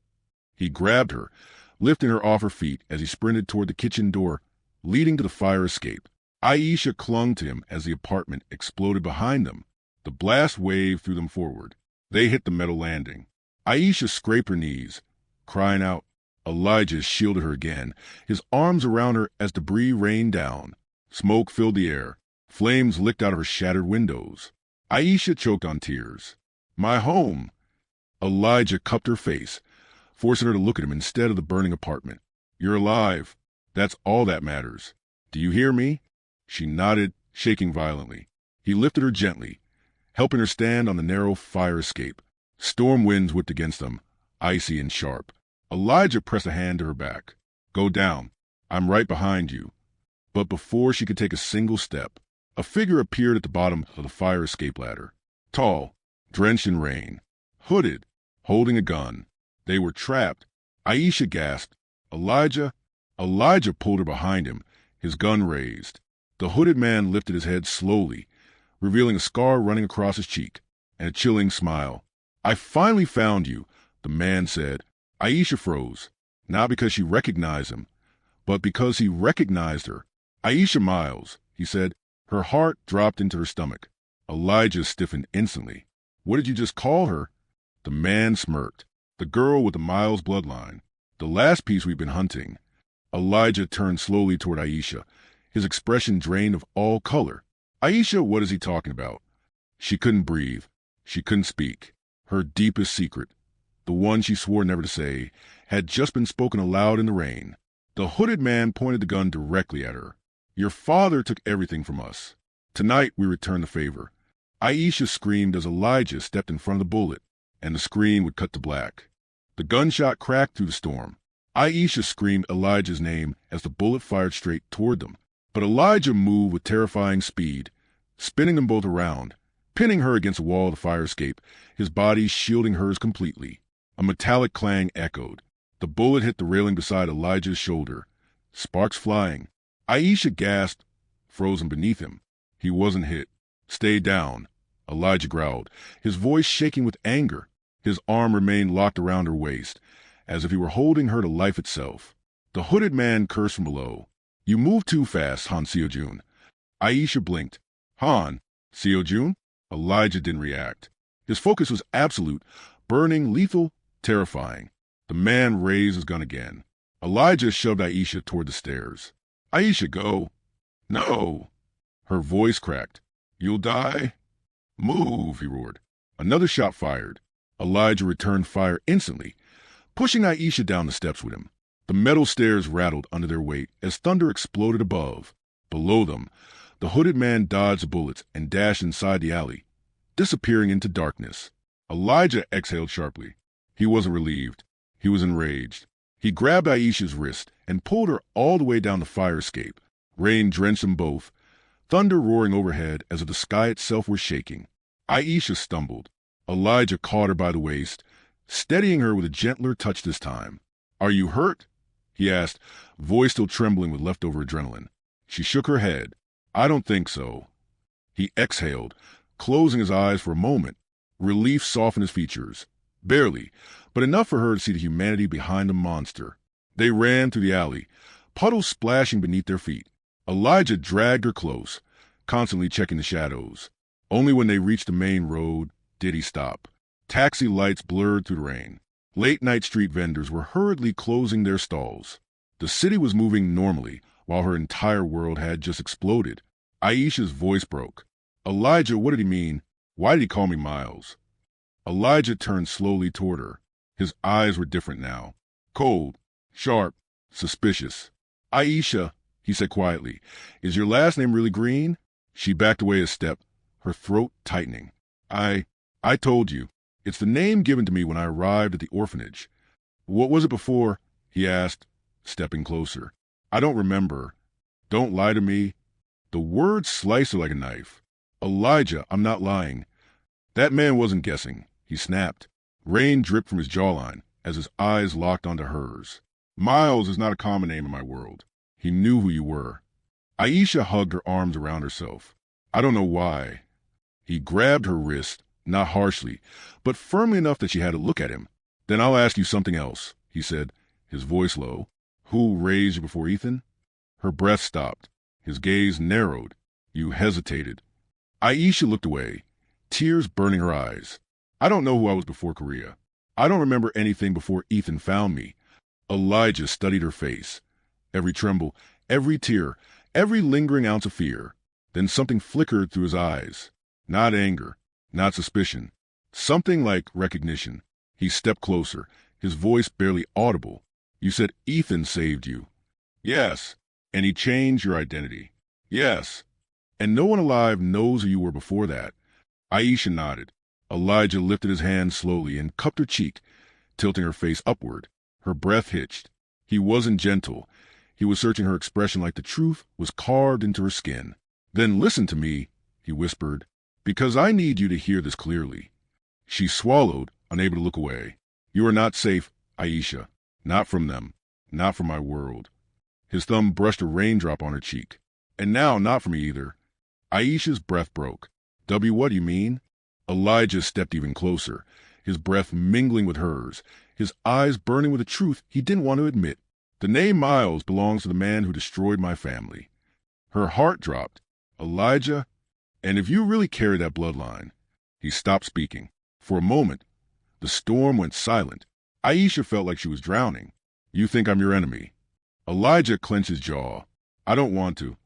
He grabbed her, lifting her off her feet as he sprinted toward the kitchen door, leading to the fire escape. Aisha clung to him as the apartment exploded behind them. The blast waved through them forward. They hit the metal landing. Aisha scraped her knees, crying out. Elijah shielded her again, his arms around her as debris rained down. Smoke filled the air. Flames licked out of her shattered windows. Aisha choked on tears. My home! Elijah cupped her face, forcing her to look at him instead of the burning apartment. You're alive. That's all that matters. Do you hear me? She nodded, shaking violently. He lifted her gently, helping her stand on the narrow fire escape. Storm winds whipped against them, icy and sharp. Elijah pressed a hand to her back. Go down. I'm right behind you. But before she could take a single step, a figure appeared at the bottom of the fire escape ladder. Tall, drenched in rain, hooded, holding a gun. They were trapped. Aisha gasped. Elijah pulled her behind him, his gun raised. The hooded man lifted his head slowly, revealing a scar running across his cheek, and a chilling smile. I finally found you, the man said. Aisha froze, not because she recognized him, but because he recognized her. Aisha Miles, he said. Her heart dropped into her stomach. Elijah stiffened instantly. What did you just call her? The man smirked. The girl with the Miles bloodline. The last piece we've been hunting. Elijah turned slowly toward Aisha, his expression drained of all color. Aisha, what is he talking about? She couldn't breathe. She couldn't speak. Her deepest secret, the one she swore never to say, had just been spoken aloud in the rain. The hooded man pointed the gun directly at her. Your father took everything from us. Tonight we return the favor. Aisha screamed as Elijah stepped in front of the bullet, and the screen would cut to black. The gunshot cracked through the storm. Aisha screamed Elijah's name as the bullet fired straight toward them. But Elijah moved with terrifying speed, spinning them both around, pinning her against the wall of the fire escape, his body shielding hers completely. A metallic clang echoed. The bullet hit the railing beside Elijah's shoulder, sparks flying. Aisha gasped, frozen beneath him. He wasn't hit. Stay down, Elijah growled, his voice shaking with anger. His arm remained locked around her waist, as if he were holding her to life itself. The hooded man cursed from below. You move too fast, Han Seojun. Aisha blinked. Han, Seojun? Elijah didn't react. His focus was absolute, burning, lethal, terrifying. The man raised his gun again. Elijah shoved Aisha toward the stairs. Aisha, go. No. Her voice cracked. You'll die? Move, he roared. Another shot fired. Elijah returned fire instantly, pushing Aisha down the steps with him. The metal stairs rattled under their weight as thunder exploded above. Below them, the hooded man dodged the bullets and dashed inside the alley, disappearing into darkness. Elijah exhaled sharply. He wasn't relieved. He was enraged. He grabbed Aisha's wrist and pulled her all the way down the fire escape. Rain drenched them both, thunder roaring overhead as if the sky itself were shaking. Aisha stumbled. Elijah caught her by the waist, steadying her with a gentler touch this time. Are you hurt? He asked, voice still trembling with leftover adrenaline. She shook her head. I don't think so. He exhaled, closing his eyes for a moment. Relief softened his features. Barely, but enough for her to see the humanity behind the monster. They ran through the alley, puddles splashing beneath their feet. Elijah dragged her close, constantly checking the shadows. Only when they reached the main road did he stop. Taxi lights blurred through the rain. Late-night street vendors were hurriedly closing their stalls. The city was moving normally, while her entire world had just exploded. Aisha's voice broke. Elijah, what did he mean? Why did he call me Miles? Elijah turned slowly toward her. His eyes were different now. Cold, sharp, suspicious. Aisha, he said quietly, is your last name really Green? She backed away a step, her throat tightening. I told you. It's the name given to me when I arrived at the orphanage. What was it before? He asked, stepping closer. I don't remember. Don't lie to me. The words sliced her like a knife. Elijah, I'm not lying. That man wasn't guessing. He snapped. Rain dripped from his jawline as his eyes locked onto hers. Miles is not a common name in my world. He knew who you were. Aisha hugged her arms around herself. I don't know why. He grabbed her wrist, not harshly, but firmly enough that she had to look at him. Then I'll ask you something else, he said, his voice low. Who raised you before Ethan? Her breath stopped. His gaze narrowed. You hesitated. Aisha looked away, tears burning her eyes. I don't know who I was before Korea. I don't remember anything before Ethan found me. Elijah studied her face. Every tremble, every tear, every lingering ounce of fear. Then something flickered through his eyes. Not anger, not suspicion. Something like recognition. He stepped closer, his voice barely audible. You said Ethan saved you. Yes. And he changed your identity. Yes. And no one alive knows who you were before that. Aisha nodded. Elijah lifted his hand slowly and cupped her cheek, tilting her face upward. Her breath hitched. He wasn't gentle. He was searching her expression like the truth was carved into her skin. Then listen to me, he whispered, because I need you to hear this clearly. She swallowed, unable to look away. You are not safe, Aisha. Not from them. Not from my world. His thumb brushed a raindrop on her cheek. And now not from me either. Aisha's breath broke. What do you mean? Elijah stepped even closer, his breath mingling with hers, his eyes burning with a truth he didn't want to admit. The name Miles belongs to the man who destroyed my family. Her heart dropped. Elijah, and if you really carry that bloodline. He stopped speaking. For a moment, the storm went silent. Aisha felt like she was drowning. You think I'm your enemy? Elijah clenched his jaw. I don't want to,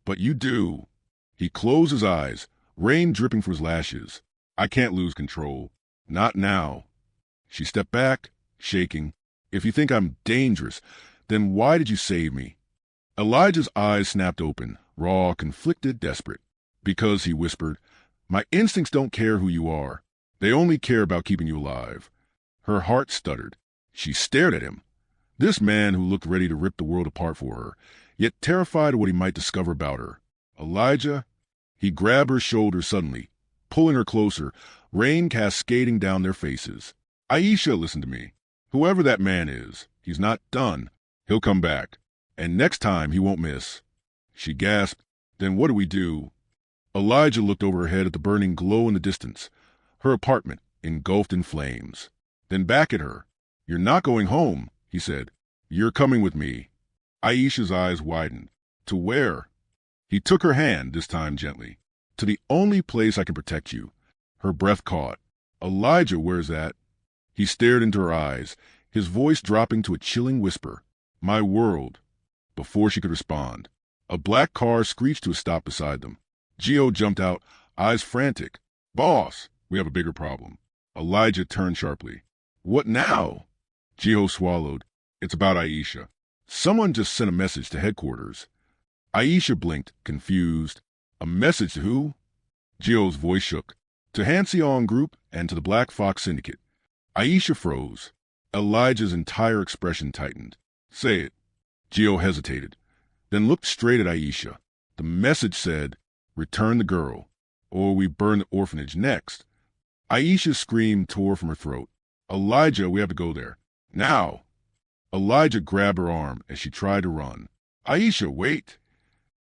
but you do. He closed his eyes, rain dripping from his lashes. I can't lose control. Not now. She stepped back, shaking. If you think I'm dangerous, then why did you save me? Elijah's eyes snapped open, raw, conflicted, desperate. Because, he whispered, my instincts don't care who you are. They only care about keeping you alive. Her heart stuttered. She stared at him. This man who looked ready to rip the world apart for her, yet terrified of what he might discover about her. Elijah? He grabbed her shoulder suddenly, pulling her closer, rain cascading down their faces. Aisha, listen to me. Whoever that man is, he's not done. He'll come back. And next time he won't miss. She gasped. Then what do we do? Elijah looked over her head at the burning glow in the distance. Her apartment, engulfed in flames. Then back at her. You're not going home, he said. You're coming with me. Aisha's eyes widened. To where? He took her hand, this time gently. To the only place I can protect you. Her breath caught. Elijah, where's that? He stared into her eyes, his voice dropping to a chilling whisper. My world. Before she could respond, a black car screeched to a stop beside them. Gio jumped out, eyes frantic. Boss, we have a bigger problem. Elijah turned sharply. What now? Gio swallowed. It's about Aisha. Someone just sent a message to headquarters. Aisha blinked, confused. A message to who? Gio's voice shook. To Halcyon Group and to the Black Fox Syndicate. Aisha froze. Elijah's entire expression tightened. Say it. Gio hesitated, then looked straight at Aisha. The message said, return the girl, or we burn the orphanage next. Aisha's scream tore from her throat. Elijah, we have to go there. Now! Elijah grabbed her arm as she tried to run. Aisha, wait!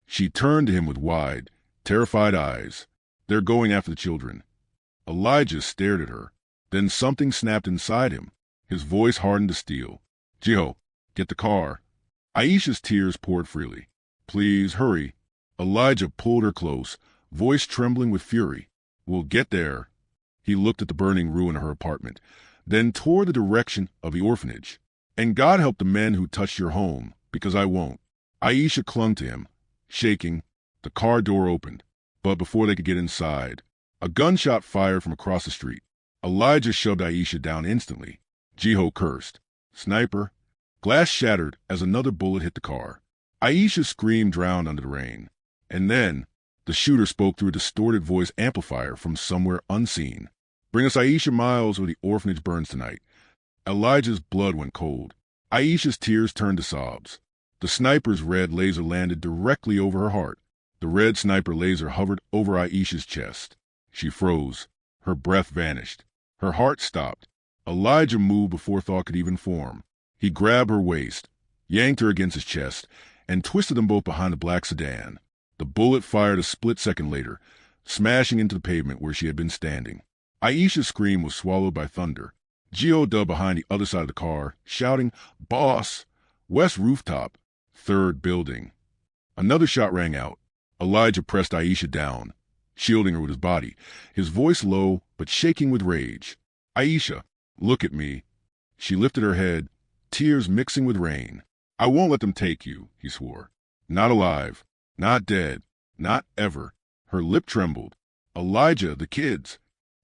She turned to him with wide, terrified eyes. They're going after the children. Elijah stared at her. Then something snapped inside him. His voice hardened to steel. Gio, get the car. Aisha's tears poured freely. Please, hurry. Elijah pulled her close, voice trembling with fury. We'll get there. He looked at the burning ruin of her apartment, then toward the direction of the orphanage. And God help the men who touched your home, because I won't. Aisha clung to him, shaking. The car door opened, but before they could get inside, a gunshot fired from across the street. Elijah shoved Aisha down instantly. Gio cursed. Sniper. Glass shattered as another bullet hit the car. Aisha's scream drowned under the rain. And then, the shooter spoke through a distorted voice amplifier from somewhere unseen. Bring us Aisha Miles or the orphanage burns tonight. Elijah's blood went cold. Aisha's tears turned to sobs. The sniper's red laser landed directly over her heart. The red sniper laser hovered over Aisha's chest. She froze. Her breath vanished. Her heart stopped. Elijah moved before thought could even form. He grabbed her waist, yanked her against his chest, and twisted them both behind the black sedan. The bullet fired a split second later, smashing into the pavement where she had been standing. Aisha's scream was swallowed by thunder. Gio dug behind the other side of the car, shouting, "Boss! West rooftop, third building." Another shot rang out. Elijah pressed Aisha down, shielding her with his body, his voice low but shaking with rage. "Aisha, look at me." She lifted her head, tears mixing with rain. "I won't let them take you," he swore. "Not alive, not dead, not ever." Her lip trembled. "Elijah, the kids."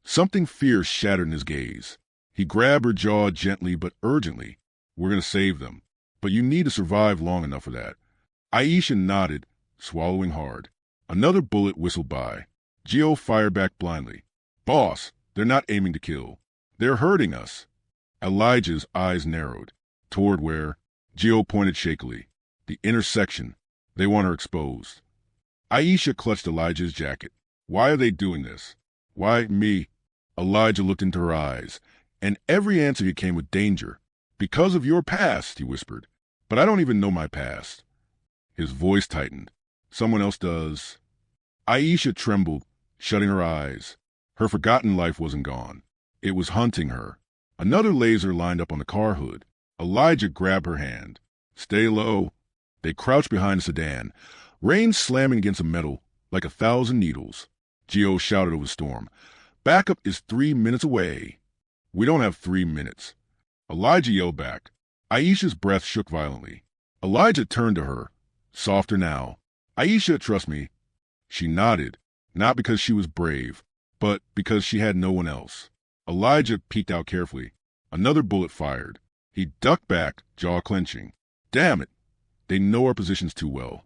Something fierce shattered in his gaze. He grabbed her jaw gently but urgently. "We're going to save them, but you need to survive long enough for that." Aisha nodded, swallowing hard. Another bullet whistled by. Gio fired back blindly. "Boss, they're not aiming to kill. They're hurting us." Elijah's eyes narrowed. "Toward where?" Gio pointed shakily. "The intersection. They want her exposed." Aisha clutched Elijah's jacket. "Why are they doing this?" "Why me?" Elijah looked into her eyes, and every answer came with danger. "Because of your past," he whispered. "But I don't even know my past." His voice tightened. "Someone else does." Aisha trembled, shutting her eyes. Her forgotten life wasn't gone. It was hunting her. Another laser lined up on the car hood. Elijah grabbed her hand. "Stay low." They crouched behind the sedan, rain slamming against the metal like 1,000 needles. Gio shouted over the storm. "Backup is 3 minutes away." "We don't have 3 minutes." Elijah yelled back. Aisha's breath shook violently. Elijah turned to her, softer now. "Aisha, trust me." She nodded, not because she was brave, but because she had no one else. Elijah peeked out carefully. Another bullet fired. He ducked back, jaw clenching. "Damn it! They know our positions too well."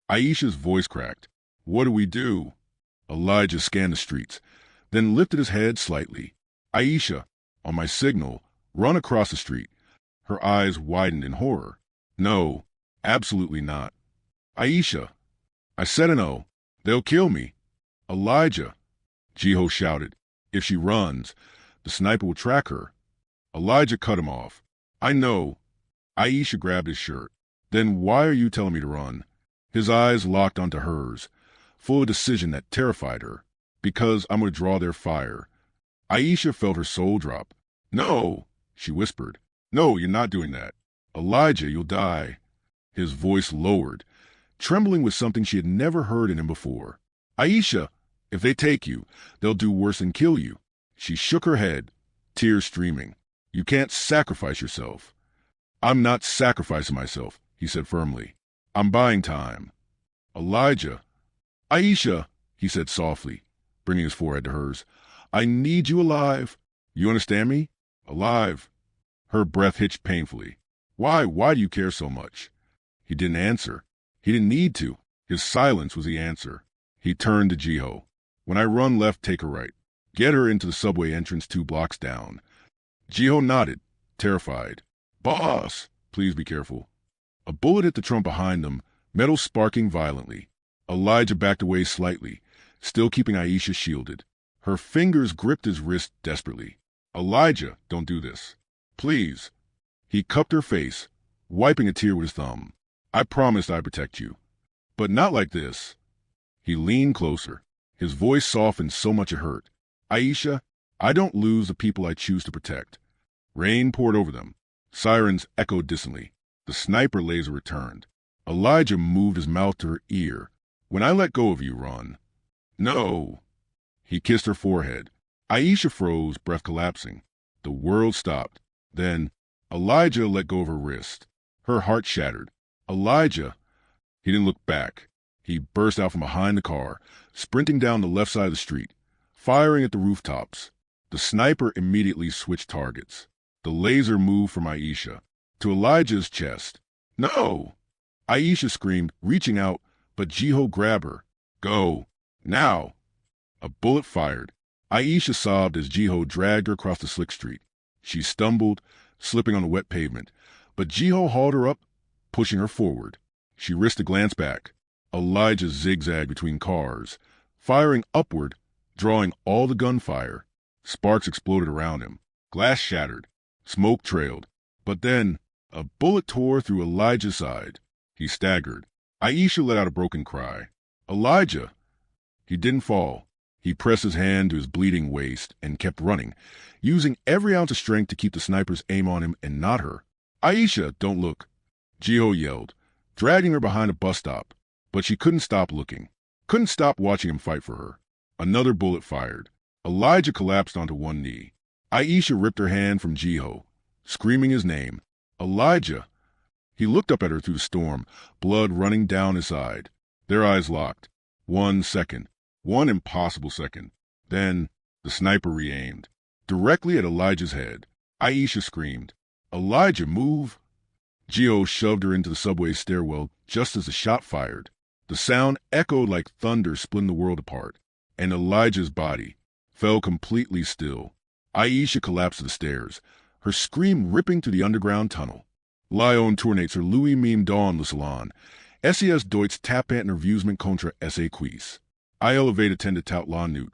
Aisha's voice cracked. "What do we do?" Elijah scanned the streets, then lifted his head slightly. "Aisha, on my signal, run across the street." Her eyes widened in horror. "No, absolutely not." "Aisha." "I said no. They'll kill me." "Elijah." Gio shouted. "If she runs, the sniper will track her." Elijah cut him off. "I know." Aisha grabbed his shirt. "Then why are you telling me to run?" His eyes locked onto hers, full of decision that terrified her. "Because I'm going to draw their fire." Aisha felt her soul drop. "No," she whispered. "No, you're not doing that. Elijah, you'll die." His voice lowered, trembling with something she had never heard in him before. "Aisha, if they take you, they'll do worse than kill you." She shook her head, tears streaming. "You can't sacrifice yourself." "I'm not sacrificing myself," he said firmly. "I'm buying time." "Elijah." "Aisha," he said softly, bringing his forehead to hers. "I need you alive. You understand me? Alive." Her breath hitched painfully. Why do you care so much?" He didn't answer. He didn't need to. His silence was the answer. He turned to Jiho. "When I run left, take her right. Get her into the subway entrance 2 blocks down." Jiho nodded, terrified. "Boss!" "Please be careful." A bullet hit the trunk behind them, metal sparking violently. Elijah backed away slightly, still keeping Aisha shielded. Her fingers gripped his wrist desperately. "Elijah, don't do this. Please." He cupped her face, wiping a tear with his thumb. "I promised I'd protect you. But not like this." He leaned closer. His voice softened so much it hurt. "Aisha, I don't lose the people I choose to protect." Rain poured over them. Sirens echoed distantly. The sniper laser returned. Elijah moved his mouth to her ear. "When I let go of you, run." "No." He kissed her forehead. Aisha froze, breath collapsing. The world stopped. Then Elijah let go of her wrist. Her heart shattered. "Elijah." He didn't look back. He burst out from behind the car, sprinting down the left side of the street, firing at the rooftops. The sniper immediately switched targets. The laser moved from Aisha to Elijah's chest. "No!" Aisha screamed, reaching out, but Jiho grabbed her. "Go. Now." A bullet fired. Aisha sobbed as Jiho dragged her across the slick street. She stumbled, slipping on the wet pavement, but Jiho hauled her up, pushing her forward. She risked a glance back. Elijah zigzagged between cars, firing upward, drawing all the gunfire. Sparks exploded around him. Glass shattered. Smoke trailed. But then a bullet tore through Elijah's side. He staggered. Aisha let out a broken cry. "Elijah!" He didn't fall. He pressed his hand to his bleeding waist and kept running, using every ounce of strength to keep the sniper's aim on him and not her. "Aisha, don't look," Jiho yelled, dragging her behind a bus stop. But she couldn't stop looking, couldn't stop watching him fight for her. Another bullet fired. Elijah collapsed onto one knee. Aisha ripped her hand from Jiho, screaming his name. "Elijah!" He looked up at her through the storm, blood running down his side. Their eyes locked. 1 second. One impossible second. Then the sniper re-aimed, directly at Elijah's head. Aisha screamed, "Elijah, move!" Jiho shoved her into the subway stairwell just as the shot fired. The sound echoed like thunder, splitting the world apart, and Elijah's body fell completely still. Aisha collapsed to the stairs, her scream ripping through the underground tunnel. Lyon tournates her Louis meme dawn le salon. SES Deutsch tapant nervusement contra SA quis. I elevate attended tout la newt.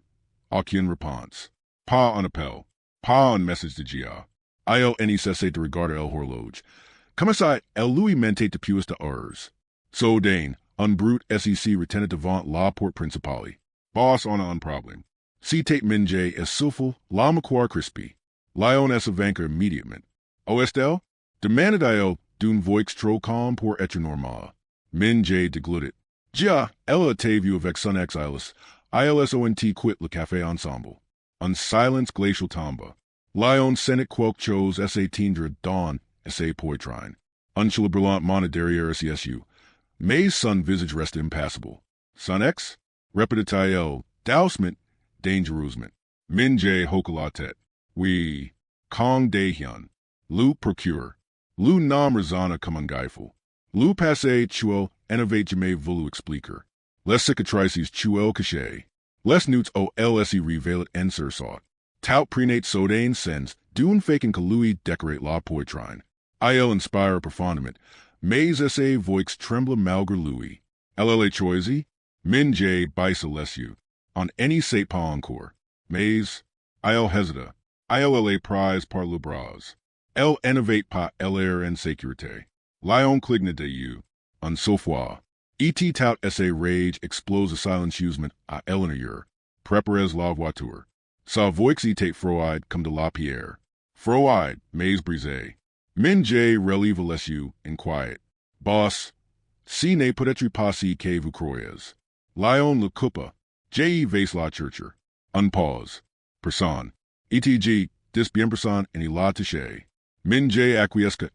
Aucune réponse. Pas un appel. Pas un message de Gia. Il ne cesse de regarder el horloge. Comme ça, el Louis mente de puis de heures. So Dane, un brute SEC retenait devant la porte principale. Boss on un problème. Si tate minje es sulful, la maquar crispy. Lyon es avanca immediatement. Oestel? Demanded il d'une voix trop calme pour être normal. Minje deglutit. Ja, ella te vu avec son exilis. ILSONT quit le café ensemble. Un silence glacial tomba. Lyon senet quelques chose sa tendre dawn sa poitrine. Unchula brillant mana derrière CSU. May's son visage rested impassible. Son ex? Repetitael. Dousement. Dangerousement. Minje hokalatet. We. Kong Daehyun. Lu procure. Lu nam razana comme un geifel. Lu passe chuel innovate jamais voulu expliquer. Les cicatrices chuel caché. Les newts o lse revelat enser sought. Tout prenate sodain sens, dune faken kalui decorate la poitrine. Il inspire profondement. Mais essa voix tremble malgré lui. LLA choisi. Minje baisa lesu. On any sate pas encore. Mais. Il hesita. ILLA prize par le bras. El innovate pas l'air en sécurité. Lyon cligne de you. Un soir. Et tout sa rage explodes a silence usement à Eleanor. Prepares la voiture. Sa voix etate froide comme de la pierre. Froide, mais brisée. Minje relève lesu in quiet. Boss. Si ne peut-être pas si que vous croyez. Lyon le coupa. J. Vase la churcher. Unpause. Person. ETG. Dis bien person en la touche. Minje acquiesca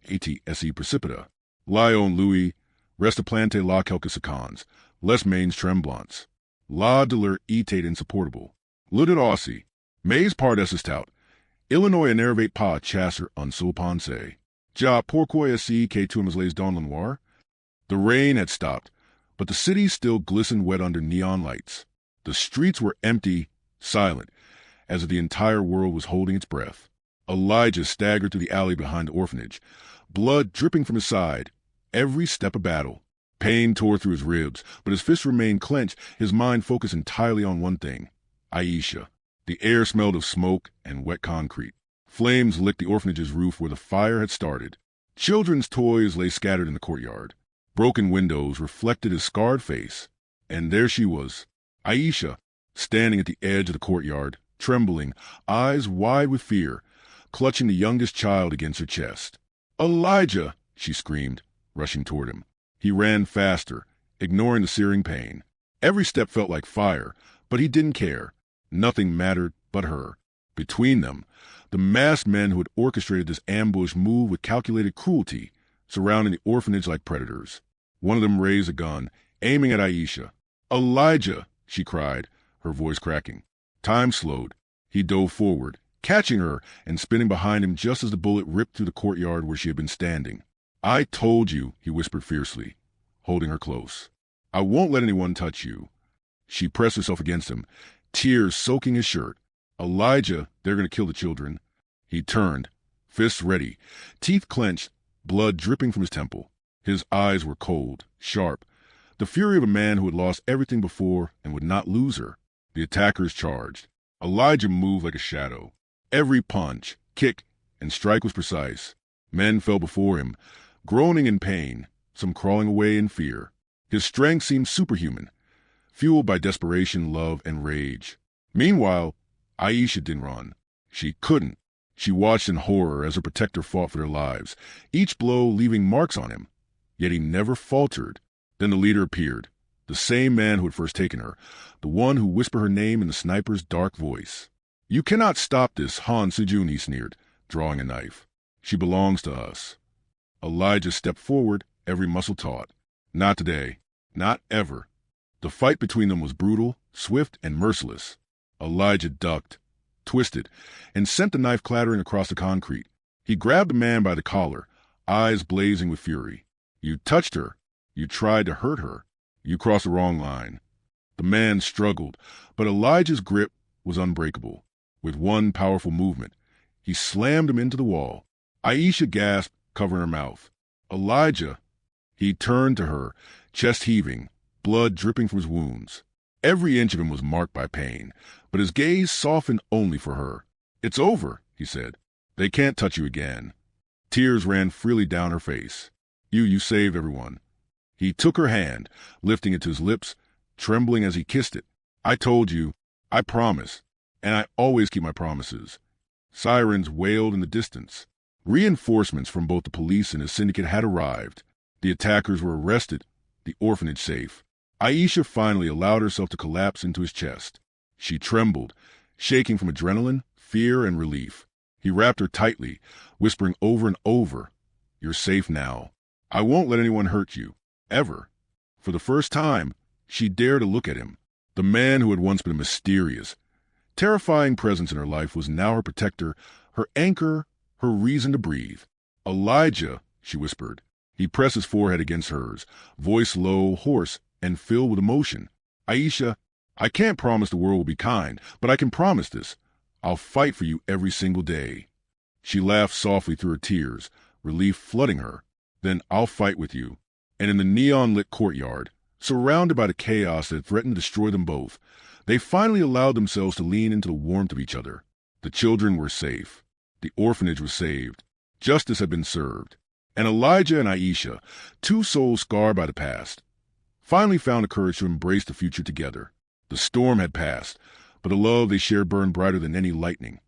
se precipita. Lyon Louis. Resta plante la quelques secondes. Les mains tremblants. La douleur était insupportable. Ludet aussi. Mais par des tout. Illinois n'arrivait pas chasser un seul pensée. Ja pourquoi est-ce que tu me les dans le noir? The rain had stopped, but the city still glistened wet under neon lights. The streets were empty, silent, as if the entire world was holding its breath. Elijah staggered through the alley behind the orphanage, blood dripping from his side, every step a battle. Pain tore through his ribs, but his fists remained clenched, his mind focused entirely on one thing. Aisha. The air smelled of smoke and wet concrete. Flames licked the orphanage's roof where the fire had started. Children's toys lay scattered in the courtyard. Broken windows reflected his scarred face. And there she was, Aisha, standing at the edge of the courtyard, trembling, eyes wide with fear, clutching the youngest child against her chest. "Elijah!" she screamed, rushing toward him. He ran faster, ignoring the searing pain. Every step felt like fire, but he didn't care. Nothing mattered but her. Between them, the masked men who had orchestrated this ambush moved with calculated cruelty, surrounding the orphanage like predators. One of them raised a gun, aiming at Aisha. "Elijah!" she cried, her voice cracking. Time slowed. He dove forward, catching her and spinning behind him just as the bullet ripped through the courtyard where she had been standing. "I told you," he whispered fiercely, holding her close. "I won't let anyone touch you." She pressed herself against him, tears soaking his shirt. "Elijah, they're going to kill the children." He turned, fists ready, teeth clenched, blood dripping from his temple. His eyes were cold, sharp, the fury of a man who had lost everything before and would not lose her. The attackers charged. Elijah moved like a shadow. Every punch, kick, and strike was precise. Men fell before him, groaning in pain, some crawling away in fear. His strength seemed superhuman, fueled by desperation, love, and rage. Meanwhile, Aisha didn't run. She couldn't. She watched in horror as her protector fought for their lives, each blow leaving marks on him. Yet he never faltered. Then the leader appeared, the same man who had first taken her, the one who whispered her name in the sniper's dark voice. "You cannot stop this, Han Sejun," he sneered, drawing a knife. "She belongs to us." Elijah stepped forward, every muscle taut. Not today. Not ever. The fight between them was brutal, swift, and merciless. Elijah ducked, twisted, and sent the knife clattering across the concrete. He grabbed the man by the collar, eyes blazing with fury. "You touched her. You tried to hurt her. You crossed the wrong line." The man struggled, but Elijah's grip was unbreakable. With one powerful movement, he slammed him into the wall. Aisha gasped, covering her mouth. "Elijah!" He turned to her, chest heaving, blood dripping from his wounds. Every inch of him was marked by pain, but his gaze softened only for her. "It's over," he said. "They can't touch you again." Tears ran freely down her face. You saved everyone." He took her hand, lifting it to his lips, trembling as he kissed it. "I told you. I promised. And I always keep my promises." Sirens wailed in the distance. Reinforcements from both the police and his syndicate had arrived. The attackers were arrested, the orphanage safe. Aisha finally allowed herself to collapse into his chest. She trembled, shaking from adrenaline, fear, and relief. He wrapped her tightly, whispering over and over, "You're safe now. I won't let anyone hurt you. Ever." For the first time, she dared to look at him. The man who had once been a mysterious, terrifying presence in her life was now her protector, her anchor, her reason to breathe. "Elijah," she whispered. He pressed his forehead against hers, voice low, hoarse, and filled with emotion. "Aisha, I can't promise the world will be kind, but I can promise this. I'll fight for you every single day." She laughed softly through her tears, relief flooding her. "Then I'll fight with you." And in the neon-lit courtyard, surrounded by the chaos that threatened to destroy them both, they finally allowed themselves to lean into the warmth of each other. The children were safe. The orphanage was saved. Justice had been served. And Elijah and Aisha, two souls scarred by the past, finally found the courage to embrace the future together. The storm had passed, but the love they shared burned brighter than any lightning,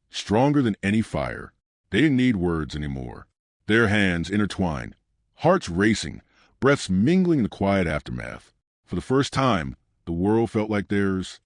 stronger than any fire. They didn't need words anymore. Their hands intertwined, hearts racing, breaths mingling in the quiet aftermath. For the first time, the world felt like theirs